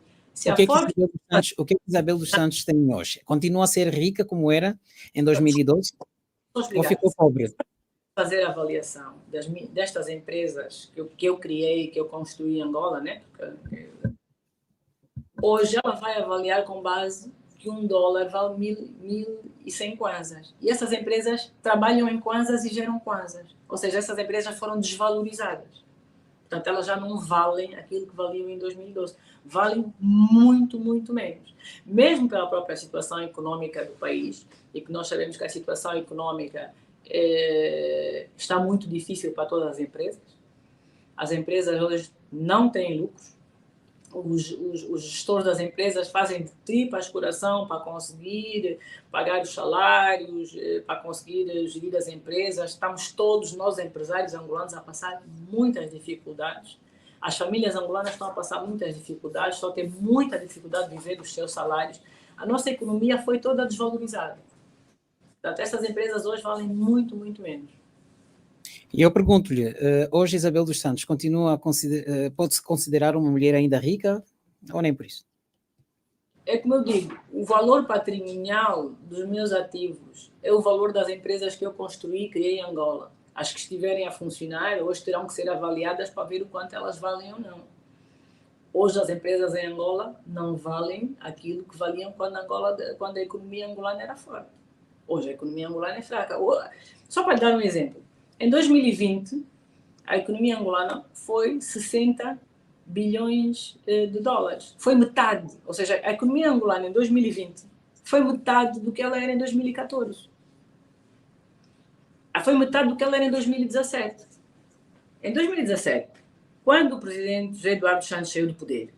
O que Isabel dos Santos tem hoje? Continua a ser rica como era em 2012? Ou ficou pobre? Fazer a avaliação destas empresas que eu criei, que eu construí em Angola, né? Porque hoje ela vai avaliar com base que $1 vale 1.100 kwanzas. E essas empresas trabalham em kwanzas e geram kwanzas. Ou seja, essas empresas foram desvalorizadas. Portanto, elas já não valem aquilo que valiam em 2012. Valem muito, muito menos. Mesmo pela própria situação econômica do país, e que nós sabemos que a situação econômica está muito difícil para todas as empresas. As empresas hoje não têm lucros. Os gestores das empresas fazem de tripas coração para conseguir pagar os salários, para conseguir gerir as empresas. Estamos todos, nós empresários angolanos, a passar muitas dificuldades. As famílias angolanas estão a passar muitas dificuldades, estão a ter muita dificuldade de viver dos seus salários. A nossa economia foi toda desvalorizada. Portanto, essas empresas hoje valem muito, muito menos. E eu pergunto-lhe, hoje Isabel dos Santos pode-se considerar uma mulher ainda rica ou nem por isso? É como eu digo, o valor patrimonial dos meus ativos é o valor das empresas que eu construí e criei em Angola. As que estiverem a funcionar hoje terão que ser avaliadas para ver o quanto elas valem ou não. Hoje as empresas em Angola não valem aquilo que valiam quando a economia angolana era forte. Hoje a economia angolana é fraca. Só para dar um exemplo. Em 2020, a economia angolana foi 60 bilhões de dólares. Foi metade. Ou seja, a economia angolana em 2020 foi metade do que ela era em 2014. Foi metade do que ela era em 2017. Em 2017, quando o presidente José Eduardo Santos saiu do poder,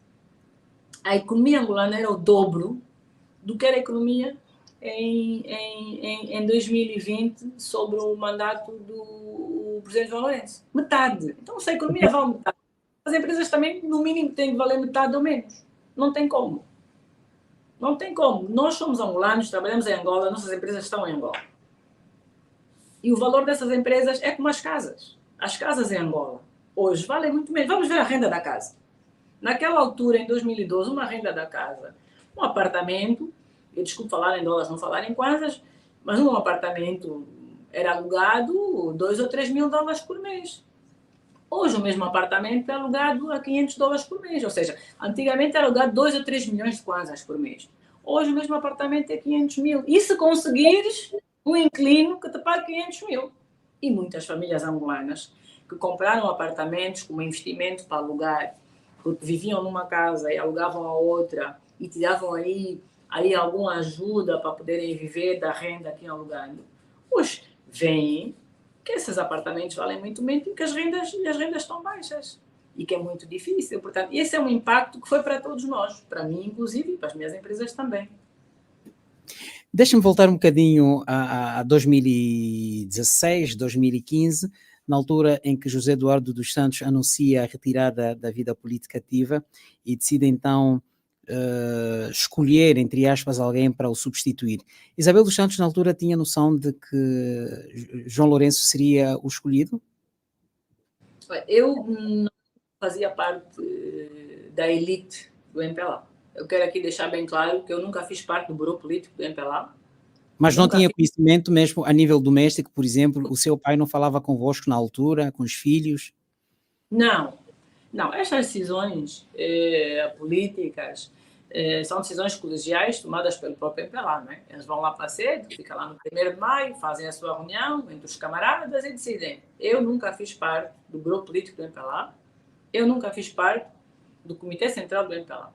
a economia angolana era o dobro do que era a economia em 2020 sobre o mandato do presidente João Lourenço. Metade. Então, se a economia vale metade, as empresas também, no mínimo, têm que valer metade ou menos. Não tem como. Não tem como. Nós somos angolanos, trabalhamos em Angola, nossas empresas estão em Angola. E o valor dessas empresas é como as casas. As casas em Angola, hoje, valem muito menos. Vamos ver a renda da casa. Naquela altura, em 2012, uma renda da casa, um apartamento, eu desculpo falar em dólares, não falar em kwanzas, mas um apartamento era alugado 2 ou 3 mil dólares por mês. Hoje o mesmo apartamento é alugado a 500 dólares por mês, ou seja, antigamente era alugado 2 ou 3 milhões de kwanzas por mês. Hoje o mesmo apartamento é 500 mil. E se conseguires um inquilino que te pague 500 mil? E muitas famílias angolanas que compraram apartamentos como investimento para alugar, porque viviam numa casa e alugavam a outra e tiravam aí alguma ajuda para poderem viver da renda que iam alugando. Hoje veem que esses apartamentos valem muito menos e que as rendas estão baixas e que é muito difícil. Portanto, esse é um impacto que foi para todos nós, para mim inclusive e para as minhas empresas também. Deixa-me voltar um bocadinho a 2016, 2015, na altura em que José Eduardo dos Santos anuncia a retirada da vida política ativa e decide então escolher, entre aspas, alguém para o substituir. Isabel dos Santos, na altura, tinha noção de que João Lourenço seria o escolhido? Eu não fazia parte da elite do MPLA. Eu quero aqui deixar bem claro que eu nunca fiz parte do bureau político do MPLA. Mas não tinha conhecimento mesmo a nível doméstico, por exemplo, o seu pai não falava convosco na altura, com os filhos? Não. Estas decisões políticas são decisões colegiais tomadas pelo próprio MPLA, não é? Eles vão lá para a sede, ficam lá no 1º de maio, fazem a sua reunião entre os camaradas e decidem. Eu nunca fiz parte do bureau político do MPLA, eu nunca fiz parte do Comitê Central do MPLA.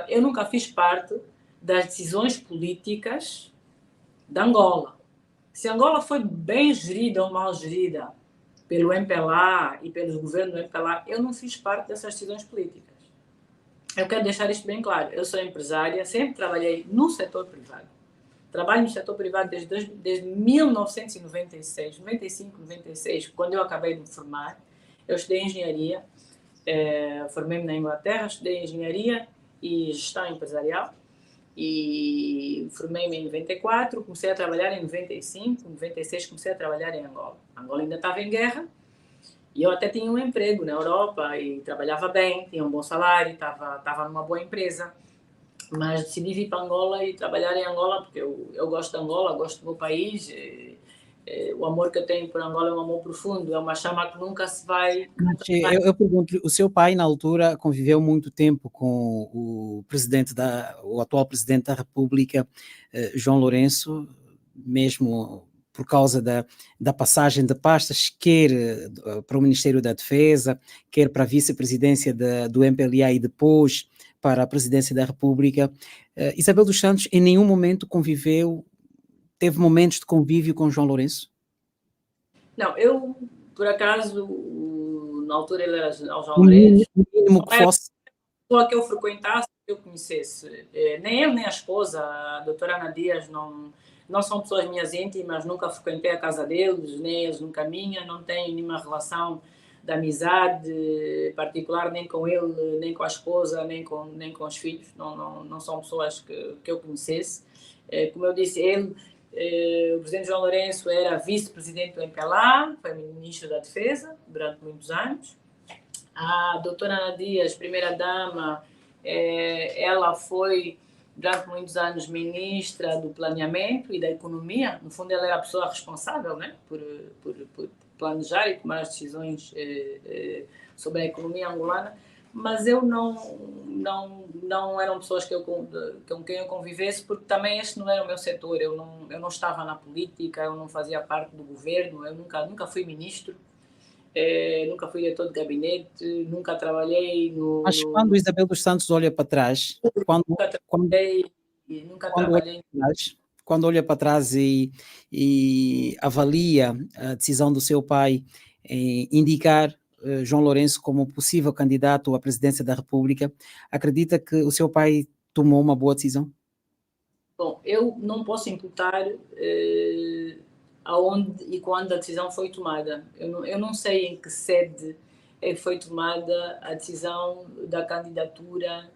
Eu nunca fiz parte das decisões políticas de Angola. Se Angola foi bem gerida ou mal gerida pelo MPLA e pelos governos do MPLA, eu não fiz parte dessas decisões políticas. Eu quero deixar isto bem claro. Eu sou empresária, sempre trabalhei no setor privado. Trabalho no setor privado desde 1996, 95, 96, quando eu acabei de me formar. Eu estudei engenharia, formei-me na Inglaterra, estudei engenharia e gestão empresarial e formei-me em 94, comecei a trabalhar em 95, 96 comecei a trabalhar em Angola. Angola ainda estava em guerra e eu até tinha um emprego na Europa e trabalhava bem, tinha um bom salário, estava numa boa empresa, mas decidi vir para Angola e trabalhar em Angola porque eu gosto de Angola, gosto do meu país. O amor que eu tenho por Angola é um amor profundo, é uma chama que nunca se vai... Eu pergunto, o seu pai na altura conviveu muito tempo com o atual Presidente da República, João Lourenço, mesmo por causa da passagem de pastas, quer para o Ministério da Defesa, quer para a vice-presidência do MPLA e depois para a presidência da República. Isabel dos Santos em nenhum momento teve momentos de convívio com João Lourenço? Não, eu, por acaso, na altura ele era general João Lourenço, O mínimo que fosse. Só que eu frequentasse, que eu conhecesse. Nem ele, nem a esposa, a doutora Ana Dias, não são pessoas minhas íntimas, nunca frequentei a casa deles, nem eles nunca a minha, não tenho nenhuma relação de amizade particular, nem com ele, nem com a esposa, nem com os filhos, não são pessoas que eu conhecesse. Como eu disse, ele, o presidente João Lourenço era vice-presidente do MPLA, foi ministro da Defesa durante muitos anos. A doutora Ana Dias, primeira-dama, ela foi, durante muitos anos, ministra do Planeamento e da Economia. No fundo, ela era a pessoa responsável, né, por planejar e tomar as decisões sobre a economia angolana. Mas eu não eram pessoas com quem eu convivesse, porque também este não era o meu setor. Eu não estava na política, eu não fazia parte do governo, eu nunca fui ministro. Nunca fui diretor de gabinete, nunca trabalhei no... Mas quando Isabel dos Santos olha para trás, quando olha para trás e avalia a decisão do seu pai em indicar João Lourenço como possível candidato à presidência da República, acredita que o seu pai tomou uma boa decisão? Bom, eu não posso imputar aonde e quando a decisão foi tomada. Eu não sei em que sede foi tomada a decisão da candidatura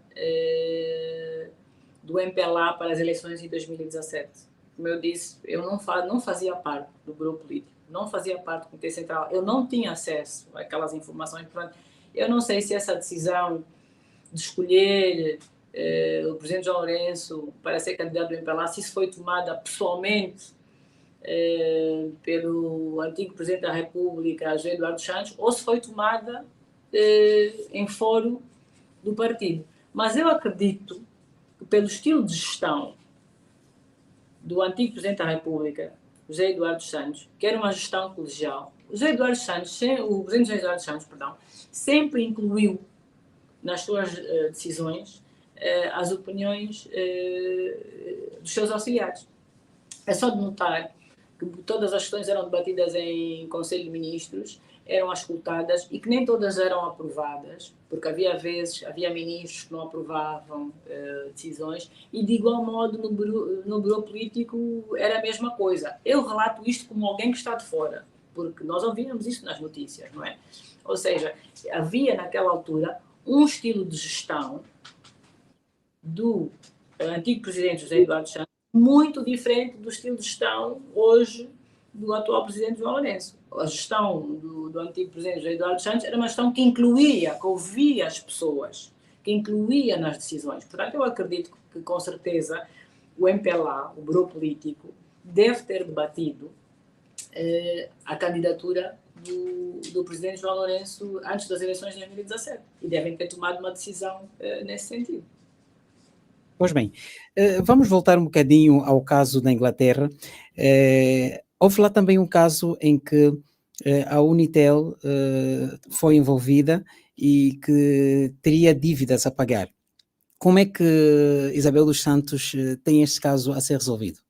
do MPLA para as eleições de 2017. Como eu disse, eu não fazia parte do grupo político, não fazia parte do Comitê Central, eu não tinha acesso àquelas informações. Portanto, eu não sei se essa decisão de escolher o presidente João Lourenço para ser candidato do MPLA, se isso foi tomada pessoalmente pelo antigo presidente da República, José Eduardo Santos, ou se foi tomada em fórum do partido. Mas eu acredito que, pelo estilo de gestão do antigo presidente da República, José Eduardo Santos, que era uma gestão colegial, o presidente José Eduardo Santos, sempre incluiu nas suas decisões as opiniões dos seus auxiliares. É só de notar que todas as questões eram debatidas em Conselho de Ministros, eram escutadas e que nem todas eram aprovadas, porque havia ministros que não aprovavam decisões, e de igual modo no Bureau Político era a mesma coisa. Eu relato isto como alguém que está de fora, porque nós ouvíamos isso nas notícias, não é? Ou seja, havia naquela altura um estilo de gestão do antigo presidente José Eduardo Santos muito diferente do estilo de gestão hoje do atual presidente João Lourenço. A gestão do antigo presidente José Eduardo Santos era uma gestão que incluía, que ouvia as pessoas, que incluía nas decisões. Portanto, eu acredito que, com certeza, o MPLA, o Bureau Político, deve ter debatido a candidatura do presidente João Lourenço antes das eleições de 2017 e devem ter tomado uma decisão nesse sentido. Pois bem, vamos voltar um bocadinho ao caso da Inglaterra. Houve lá também um caso em que a Unitel foi envolvida e que teria dívidas a pagar. Como é que Isabel dos Santos tem este caso a ser resolvido?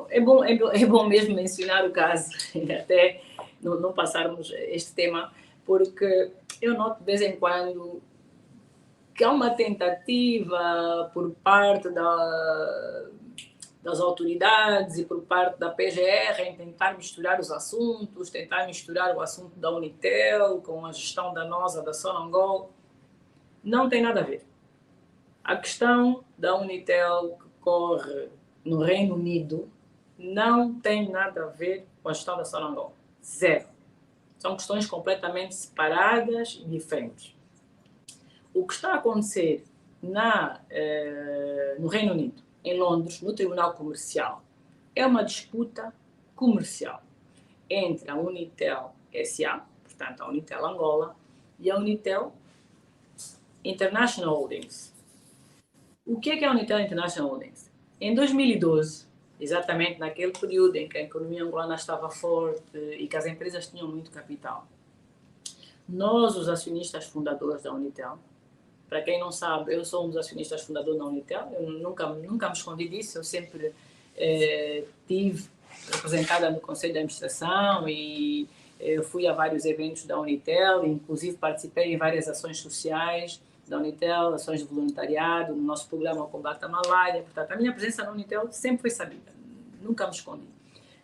É bom mesmo mencionar o caso, até não passarmos este tema, porque eu noto de vez em quando que há uma tentativa por parte das autoridades e por parte da PGR em tentar misturar os assuntos, tentar misturar o assunto da Unitel com a gestão danosa da Sonangol. Não tem nada a ver. A questão da Unitel que corre no Reino Unido não tem nada a ver com a gestão da Sonangol. Zero. São questões completamente separadas e diferentes. O que está a acontecer no Reino Unido, em Londres, no Tribunal Comercial, é uma disputa comercial entre a Unitel SA, portanto a Unitel Angola, e a Unitel International Holdings. O que é a Unitel International Holdings? Em 2012, exatamente naquele período em que a economia angolana estava forte e que as empresas tinham muito capital. Nós, os acionistas fundadores da Unitel, para quem não sabe, eu sou um dos acionistas fundadores da Unitel, eu nunca me escondi disso, eu sempre tive representada no Conselho de Administração e eu fui a vários eventos da Unitel, inclusive participei em várias ações sociais da Unitel, ações de voluntariado, no nosso programa Combate à Malária. Portanto, a minha presença na Unitel sempre foi sabida, nunca me escondi.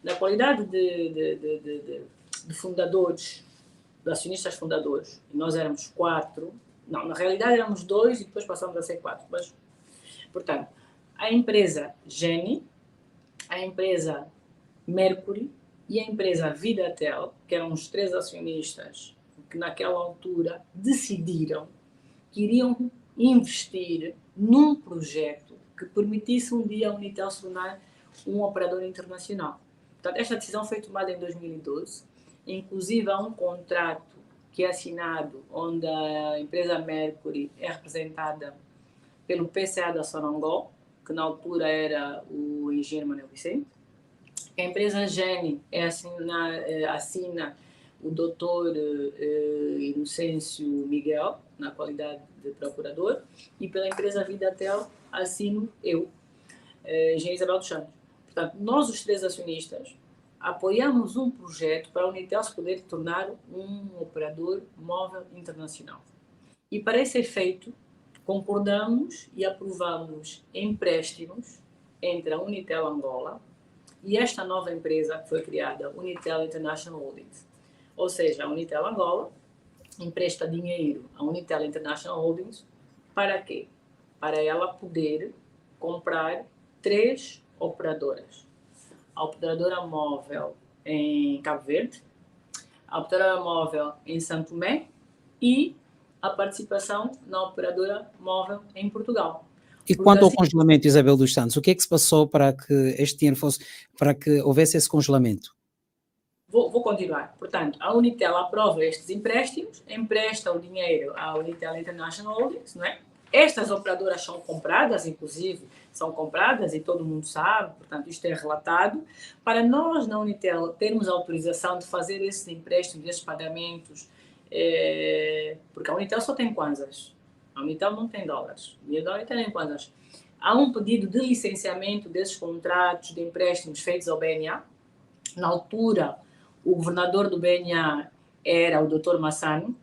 Na qualidade de fundadores, de acionistas fundadores, e nós éramos 4, não, na realidade éramos 2 e depois passamos a ser 4, mas, portanto, a empresa Geni, a empresa Mercury e a empresa Vidatel, que eram os 3 acionistas que naquela altura decidiram que iriam investir num projeto que permitisse um dia a Unitel se tornar um operador internacional. Portanto, esta decisão foi tomada em 2012, inclusive há um contrato que é assinado onde a empresa Mercury é representada pelo PCA da Sonangol, que na altura era o engenheiro Manuel Vicente. A empresa Geni assina o doutor Inocêncio Miguel, na qualidade de procurador, e pela empresa Vidatel assino eu, engenheiro Isabel dos Santos. Portanto, nós, os 3 acionistas, apoiamos um projeto para a Unitel se poder tornar um operador móvel internacional. E para esse efeito, concordamos e aprovamos empréstimos entre a Unitel Angola e esta nova empresa que foi criada, Unitel International Holdings. Ou seja, a Unitel Angola empresta dinheiro à Unitel International Holdings para quê? Para ela poder comprar 3 operadoras. A operadora móvel em Cabo Verde, a operadora móvel em Santo Tomé e a participação na operadora móvel em Portugal. E quanto ao congelamento, Isabel dos Santos, o que é que se passou para que este dinheiro fosse, para que houvesse esse congelamento? Vou continuar. Portanto, a Unitel aprova estes empréstimos, empresta o dinheiro à Unitel International Holdings, não é? Estas operadoras são compradas, inclusive, são compradas e todo mundo sabe, portanto, isto é relatado, para nós, na Unitel, termos a autorização de fazer esses empréstimos, esses pagamentos, porque a Unitel só tem kwanzas, a Unitel não tem dólares, e a Unitel tem kwanzas. Há um pedido de licenciamento desses contratos de empréstimos feitos ao BNA. Na altura, o governador do BNA era o Dr. Massano.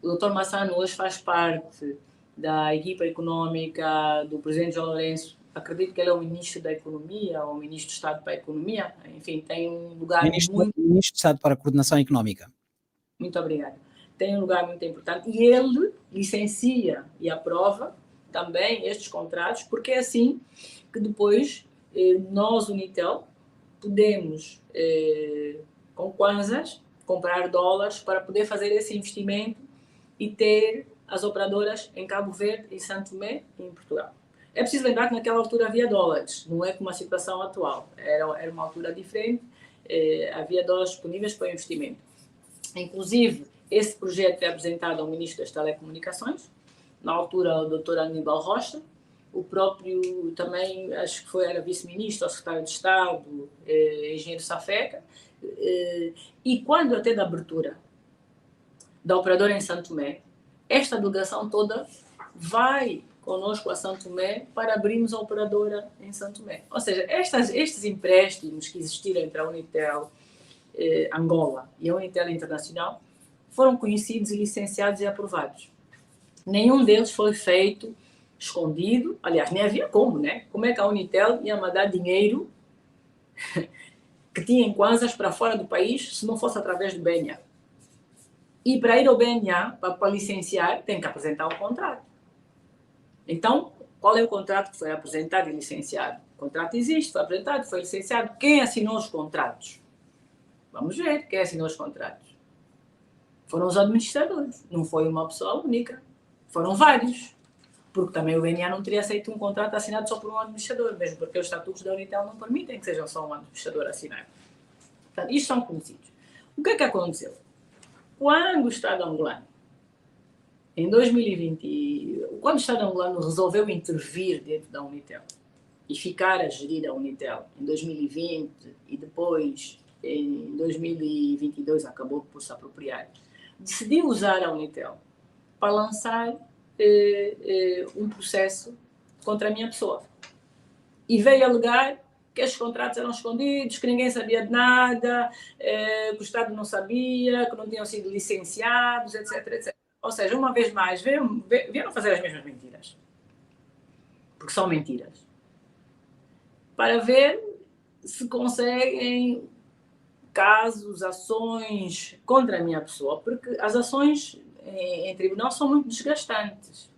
O Dr. Massano hoje faz parte da equipa econômica do presidente João Lourenço. Acredito que ele é o ministro da Economia, ou o ministro de Estado para a Economia. Enfim, tem um lugar Ministro de Estado para a Coordenação Económica. Muito obrigada. Tem um lugar muito importante. E ele licencia e aprova também estes contratos, porque é assim que depois nós, Unitel, podemos, com kwanzas, comprar dólares para poder fazer esse investimento e ter as operadoras em Cabo Verde, em Santo Tomé e em Portugal. É preciso lembrar que naquela altura havia dólares, não é como a situação atual. Era uma altura diferente, havia dólares disponíveis para o investimento. Inclusive, esse projeto é apresentado ao Ministro das Telecomunicações, na altura o Dr. Aníbal Rocha, o próprio também, acho que era vice-ministro, ou secretário de Estado, engenheiro Safeca, e quando até da abertura da operadora em Santo Tomé, esta delegação toda vai conosco a Santo Tomé para abrirmos a operadora em Santo Tomé. Ou seja, estes empréstimos que existiram entre a Unitel Angola e a Unitel Internacional foram conhecidos e licenciados e aprovados. Nenhum deles foi feito escondido, aliás, nem havia como, né? Como é que a Unitel ia mandar dinheiro que tinha em kwanzas para fora do país se não fosse através do BNA? E para ir ao BNA, para licenciar, tem que apresentar um contrato. Então, qual é o contrato que foi apresentado e licenciado? O contrato existe, foi apresentado, foi licenciado. Quem assinou os contratos? Vamos ver quem assinou os contratos. Foram os administradores, não foi uma pessoa única. Foram vários. Porque também o BNA não teria aceito um contrato assinado só por um administrador, mesmo porque os estatutos da Unitel não permitem que sejam só um administrador assinado. Portanto, isto são conhecidos. O que é que aconteceu? Quando o Estado angolano, em 2020, quando o Estado angolano resolveu intervir dentro da Unitel, e ficar a gerir a Unitel em 2020 e depois em 2022 acabou por se apropriar, decidi usar a Unitel para lançar um processo contra a minha pessoa. E veio alegar que estes contratos eram escondidos, que ninguém sabia de nada, que o Estado não sabia, que não tinham sido licenciados, etc, etc. Ou seja, uma vez mais, vieram fazer as mesmas mentiras. Porque são mentiras. Para ver se conseguem casos, ações contra a minha pessoa, porque as ações em tribunal são muito desgastantes.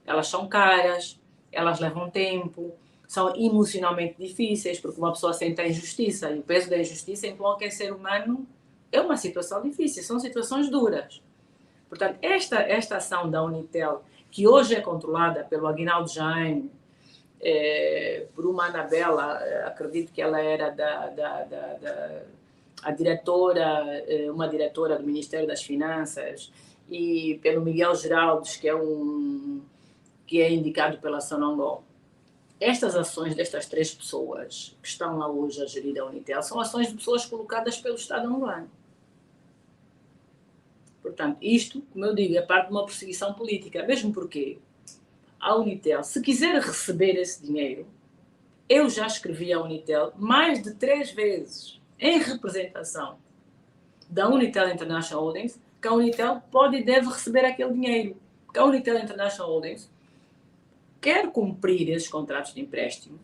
Elas são caras, elas levam tempo, são emocionalmente difíceis, porque uma pessoa sente a injustiça, e o peso da injustiça em qualquer ser humano é uma situação difícil, são situações duras. Portanto, esta ação da Unitel, que hoje é controlada pelo Aguinaldo Jaime, por uma Anabela, acredito que ela era a diretora, uma diretora do Ministério das Finanças, e pelo Miguel Geraldes, que é indicado pela Sonangol. Estas ações destas 3 pessoas que estão lá hoje a gerir a Unitel são ações de pessoas colocadas pelo Estado angolano. Portanto, isto, como eu digo, é parte de uma perseguição política, mesmo porque a Unitel, se quiser receber esse dinheiro, eu já escrevi à Unitel mais de 3 vezes em representação da Unitel International Holdings que a Unitel pode e deve receber aquele dinheiro. Que a Unitel International Holdings quer cumprir esses contratos de empréstimo,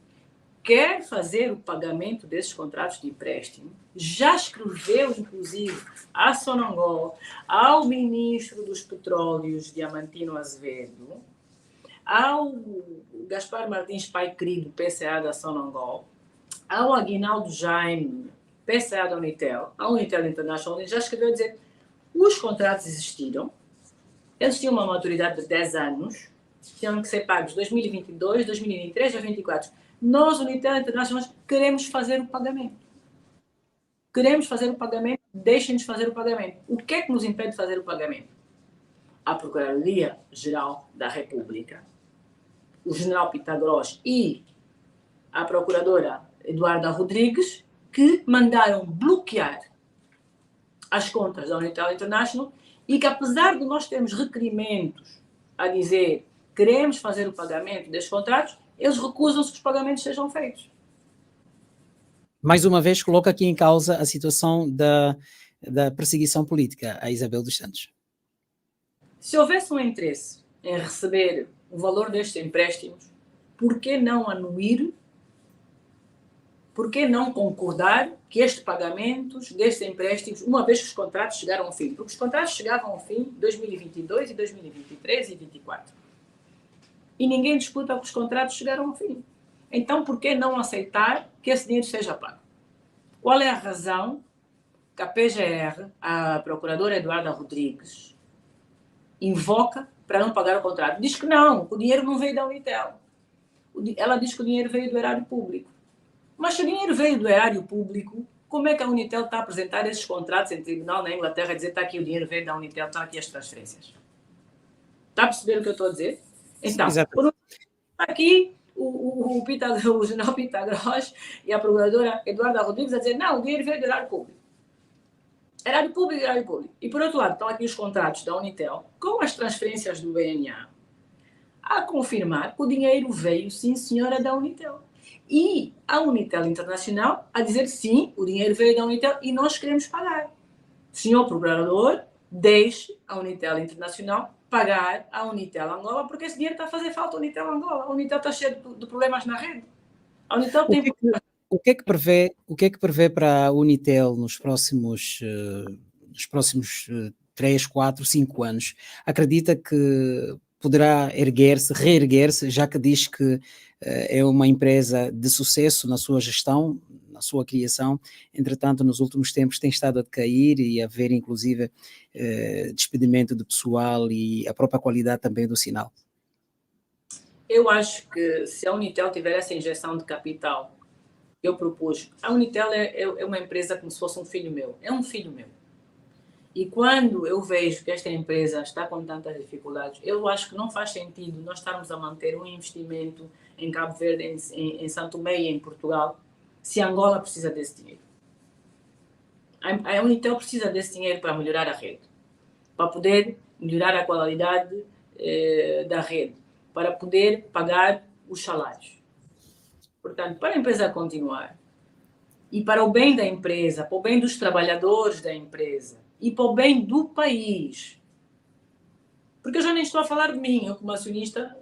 quer fazer o pagamento desses contratos de empréstimo, já escreveu, inclusive, à Sonangol, ao ministro dos Petróleos, Diamantino Azevedo, ao Gaspar Martins Pai Querido, PCA da Sonangol, ao Aguinaldo Jaime, PCA da Unitel, à Unitel International, já escreveu a dizer os contratos existiram, eles tinham uma maturidade de 10 anos, tinham que ser pagos 2022, 2023, 2024. Nós, Unitel International, queremos fazer o pagamento. Queremos fazer o pagamento, deixem-nos fazer o pagamento. O que é que nos impede de fazer o pagamento? A Procuradoria-Geral da República, o general Pitagros e a procuradora Eduarda Rodrigues, que mandaram bloquear as contas da Unitel International e que, apesar de nós termos requerimentos a dizer queremos fazer o pagamento destes contratos, eles recusam-se que os pagamentos sejam feitos. Mais uma vez, coloca aqui em causa a situação da perseguição política a Isabel dos Santos. Se houvesse um interesse em receber o valor destes empréstimos, por que não anuir, por que não concordar que estes pagamentos destes empréstimos, uma vez que os contratos chegaram ao fim, porque os contratos chegavam ao fim em 2022 e 2023 e 2024. E ninguém disputa que os contratos chegaram ao fim. Então, por que não aceitar que esse dinheiro seja pago? Qual é a razão que a PGR, a procuradora Eduarda Rodrigues, invoca para não pagar o contrato? Diz que não, o dinheiro não veio da Unitel. Ela diz que o dinheiro veio do erário público. Mas se o dinheiro veio do erário público, como é que a Unitel está a apresentar esses contratos em tribunal na Inglaterra e dizer está aqui o dinheiro veio da Unitel, estão aqui as transferências? Está a perceber o que eu estou a dizer? Então, aqui o general Pitagros e a procuradora Eduarda Rodrigues a dizer não, o dinheiro veio do erário público. Erário público e erário público. E, por outro lado, estão aqui os contratos da Unitel com as transferências do BNA a confirmar que o dinheiro veio, sim, senhora, da Unitel. E a Unitel Internacional a dizer sim, o dinheiro veio da Unitel e nós queremos pagar. Senhor procurador, deixe a Unitel Internacional pagar a Unitel Angola, porque esse dinheiro está a fazer falta à Unitel Angola. A Unitel está cheia de problemas na rede. A Unitel tem... O que é que prevê para a Unitel nos próximos 3, 4, 5 anos? Acredita que poderá reerguer-se, já que diz que é uma empresa de sucesso na sua gestão, na sua criação, entretanto, nos últimos tempos tem estado a decair e a haver, inclusive, despedimento de pessoal e a própria qualidade também do sinal? Eu acho que se a Unitel tiver essa injeção de capital, eu propus, a Unitel é uma empresa como se fosse um filho meu, é um filho meu. E quando eu vejo que esta empresa está com tantas dificuldades, eu acho que não faz sentido nós estarmos a manter um investimento em Cabo Verde, em São Tomé e em Portugal, se Angola precisa desse dinheiro. A Unitel precisa desse dinheiro para melhorar a rede, para poder melhorar a qualidade da rede, para poder pagar os salários. Portanto, para a empresa continuar, e para o bem da empresa, para o bem dos trabalhadores da empresa, e para o bem do país, porque eu já nem estou a falar de mim, eu como acionista,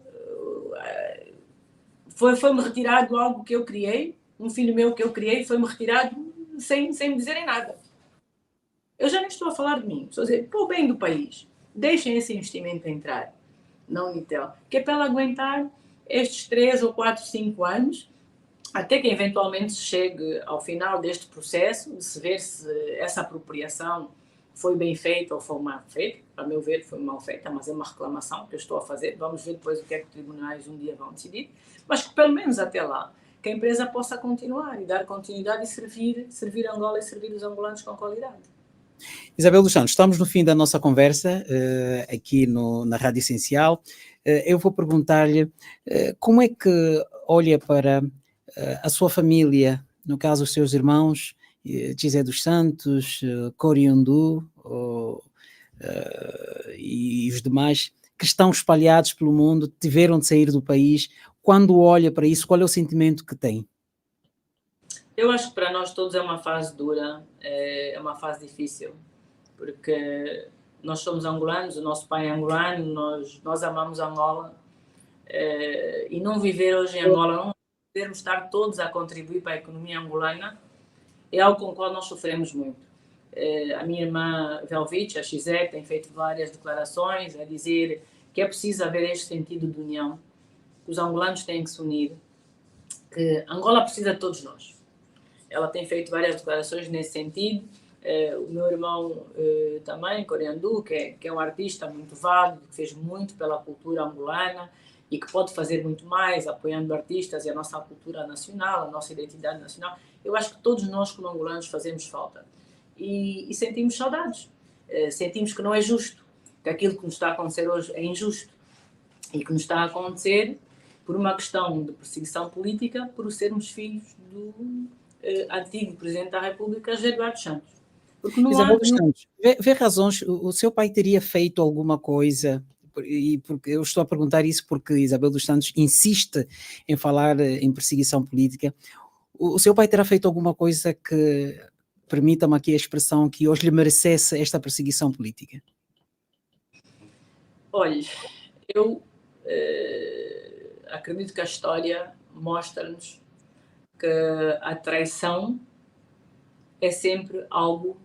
foi-me retirado algo que eu criei, um filho meu que eu criei, foi-me retirado sem me dizerem nada. Eu já nem estou a falar de mim, estou a dizer, para o bem do país, deixem esse investimento entrar na Unitel, que é para ela aguentar estes 3 ou 4, 5 anos, até que eventualmente se chegue ao final deste processo, de se ver se essa apropriação foi bem feita ou foi mal feita. Para meu ver, foi mal feita, mas é uma reclamação que eu estou a fazer. Vamos ver depois o que é que os tribunais um dia vão decidir. Mas que pelo menos até lá, que a empresa possa continuar e dar continuidade e servir Angola e servir os angolanos com qualidade. Isabel dos Santos, estamos no fim da nossa conversa aqui na Rádio Essencial. Eu vou perguntar-lhe como é que olha para a sua família, no caso os seus irmãos, José dos Santos, Coriundu e os demais, que estão espalhados pelo mundo, tiveram de sair do país. Quando olha para isso, qual é o sentimento que tem? Eu acho que para nós todos é uma fase dura, é uma fase difícil, porque nós somos angolanos, o nosso pai é angolano, nós amamos Angola, e não viver hoje em Angola, não podermos estar todos a contribuir para a economia angolana, é algo com o qual nós sofremos muito. A minha irmã Velvich, a Xizé, tem feito várias declarações a dizer que é preciso haver este sentido de união, que os angolanos têm que se unir, que Angola precisa de todos nós. Ela tem feito várias declarações nesse sentido. O meu irmão também, Coriandu, que é um artista muito válido, que fez muito pela cultura angolana e que pode fazer muito mais, apoiando artistas e a nossa cultura nacional, a nossa identidade nacional. Eu acho que todos nós, como angolanos, fazemos falta. E sentimos saudades. Sentimos que não é justo, que aquilo que nos está a acontecer hoje é injusto e que nos está a acontecer por uma questão de perseguição política, por sermos filhos do antigo Presidente da República, José Eduardo Santos. Porque não Isabel há dos Santos, vê razões, o seu pai teria feito alguma coisa, e porque eu estou a perguntar isso porque Isabel dos Santos insiste em falar em perseguição política. O seu pai terá feito alguma coisa que, permita-me aqui a expressão, que hoje lhe merecesse esta perseguição política? Olha, eu acredito que a história mostra-nos que a traição é sempre algo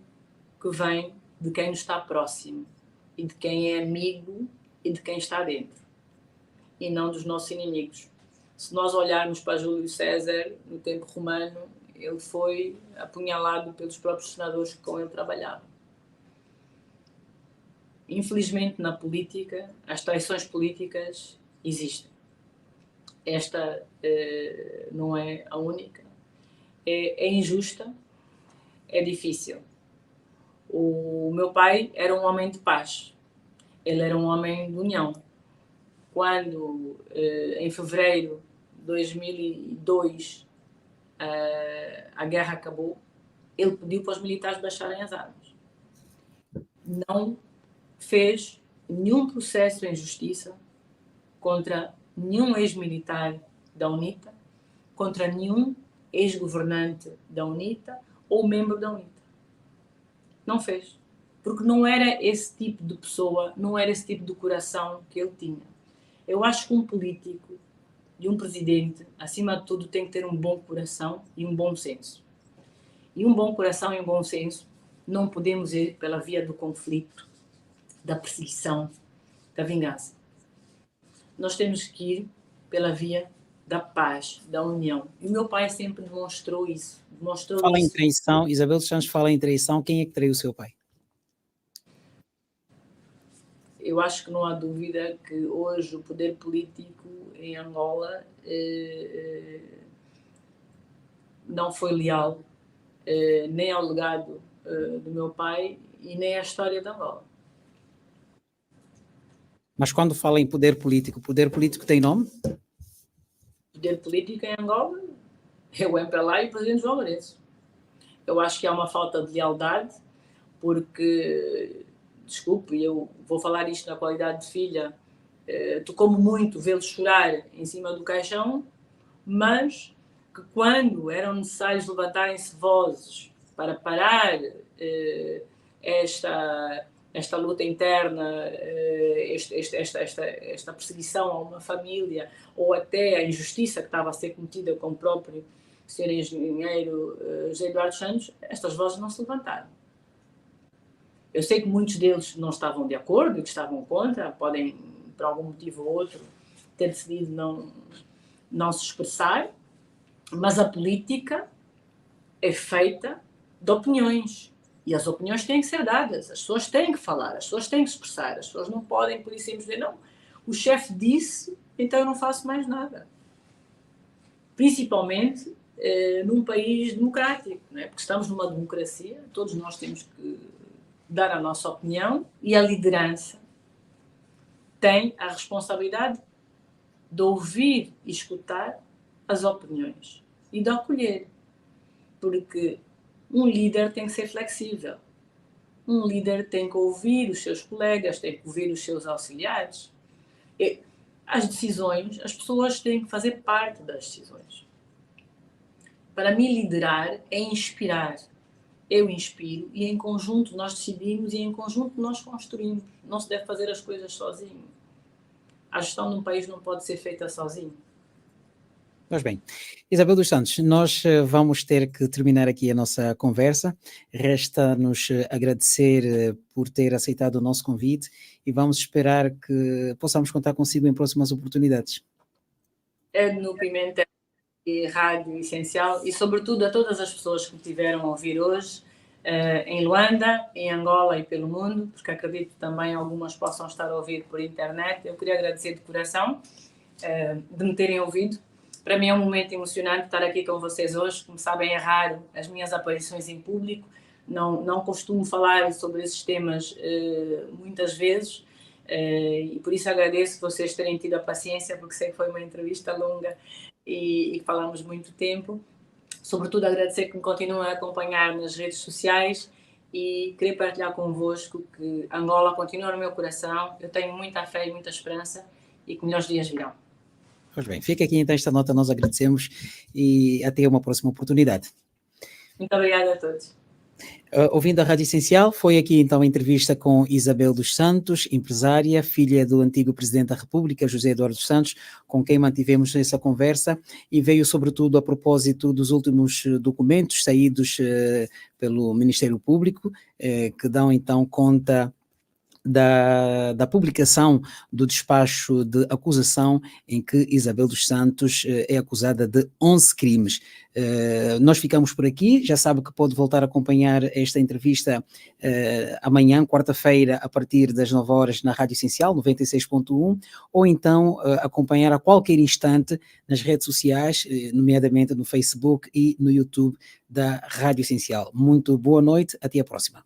que vem de quem nos está próximo e de quem é amigo e de quem está dentro e não dos nossos inimigos. Se nós olharmos para Júlio César, no tempo romano, ele foi apunhalado pelos próprios senadores que com ele trabalhavam. Infelizmente, na política, as traições políticas existem. Esta não é a única. É injusta, é difícil. O meu pai era um homem de paz. Ele era um homem de união. Quando, em fevereiro de 2002, a guerra acabou, ele pediu para os militares baixarem as armas. Não fez nenhum processo em justiça contra nenhum ex-militar da UNITA, contra nenhum ex-governante da UNITA ou membro da UNITA. Não fez. Porque não era esse tipo de pessoa, não era esse tipo de coração que ele tinha. Eu acho que um político e um presidente, acima de tudo, tem que ter um bom coração e um bom senso. E um bom coração e um bom senso não podemos ir pela via do conflito, da perseguição, da vingança. Nós temos que ir pela via da paz, da união. E o meu pai sempre demonstrou isso. Fala em traição, Isabel dos Santos fala em traição. Quem é que traiu o seu pai? Eu acho que não há dúvida que hoje o poder político em Angola não foi leal nem ao legado do meu pai e nem à história de Angola. Mas quando fala em poder político tem nome? poder político em Angola é o MPLA e o presidente João Lourenço. Eu acho que há uma falta de lealdade, porque, desculpe, eu vou falar isto na qualidade de filha, tocou-me muito vê-los chorar em cima do caixão, mas que quando eram necessários levantarem-se vozes para parar esta luta interna, esta perseguição a uma família, ou até a injustiça que estava a ser cometida com o próprio Sr. Engenheiro José Eduardo Santos, estas vozes não se levantaram. Eu sei que muitos deles não estavam de acordo e que estavam contra, podem, por algum motivo ou outro, ter decidido não se expressar, mas a política é feita de opiniões. E as opiniões têm que ser dadas, as pessoas têm que falar, as pessoas têm que expressar, as pessoas não podem, por isso, dizer, não, o chefe disse, então eu não faço mais nada. Principalmente num país democrático, não é? Porque estamos numa democracia, todos nós temos que dar a nossa opinião e a liderança tem a responsabilidade de ouvir e escutar as opiniões e de acolher, porque um líder tem que ser flexível, um líder tem que ouvir os seus colegas, tem que ouvir os seus auxiliares. As decisões, as pessoas têm que fazer parte das decisões. Para mim, liderar é inspirar. Eu inspiro e em conjunto nós decidimos e em conjunto nós construímos. Não se deve fazer as coisas sozinho. A gestão de um país não pode ser feita sozinho. Pois bem, Isabel dos Santos, nós vamos ter que terminar aqui a nossa conversa. Resta-nos agradecer por ter aceitado o nosso convite e vamos esperar que possamos contar consigo em próximas oportunidades. Edno Pimentel e Rádio Essencial e, sobretudo, a todas as pessoas que tiveram a ouvir hoje em Luanda, em Angola e pelo mundo, porque acredito que também algumas possam estar a ouvir por internet. Eu queria agradecer de coração de me terem ouvido. Para mim é um momento emocionante estar aqui com vocês hoje. Como sabem, é raro as minhas aparições em público. Não costumo falar sobre esses temas muitas vezes e por isso agradeço vocês terem tido a paciência, porque sei que foi uma entrevista longa e falamos muito tempo. Sobretudo agradecer que me continuam a acompanhar nas redes sociais e querer partilhar convosco que Angola continua no meu coração. Eu tenho muita fé e muita esperança e que melhores dias virão. Pois bem, fica aqui então esta nota, nós agradecemos e até uma próxima oportunidade. Muito obrigada a todos. Ouvindo a Rádio Essencial, foi aqui então a entrevista com Isabel dos Santos, empresária, filha do antigo Presidente da República, José Eduardo dos Santos, com quem mantivemos essa conversa e veio sobretudo a propósito dos últimos documentos saídos pelo Ministério Público, que dão então conta da publicação do despacho de acusação em que Isabel dos Santos é acusada de 11 crimes. Nós ficamos por aqui, já sabe que pode voltar a acompanhar esta entrevista amanhã, quarta-feira, a partir das 9 horas na Rádio Essencial, 96.1, ou então acompanhar a qualquer instante nas redes sociais, nomeadamente no Facebook e no YouTube da Rádio Essencial. Muito boa noite, até a próxima.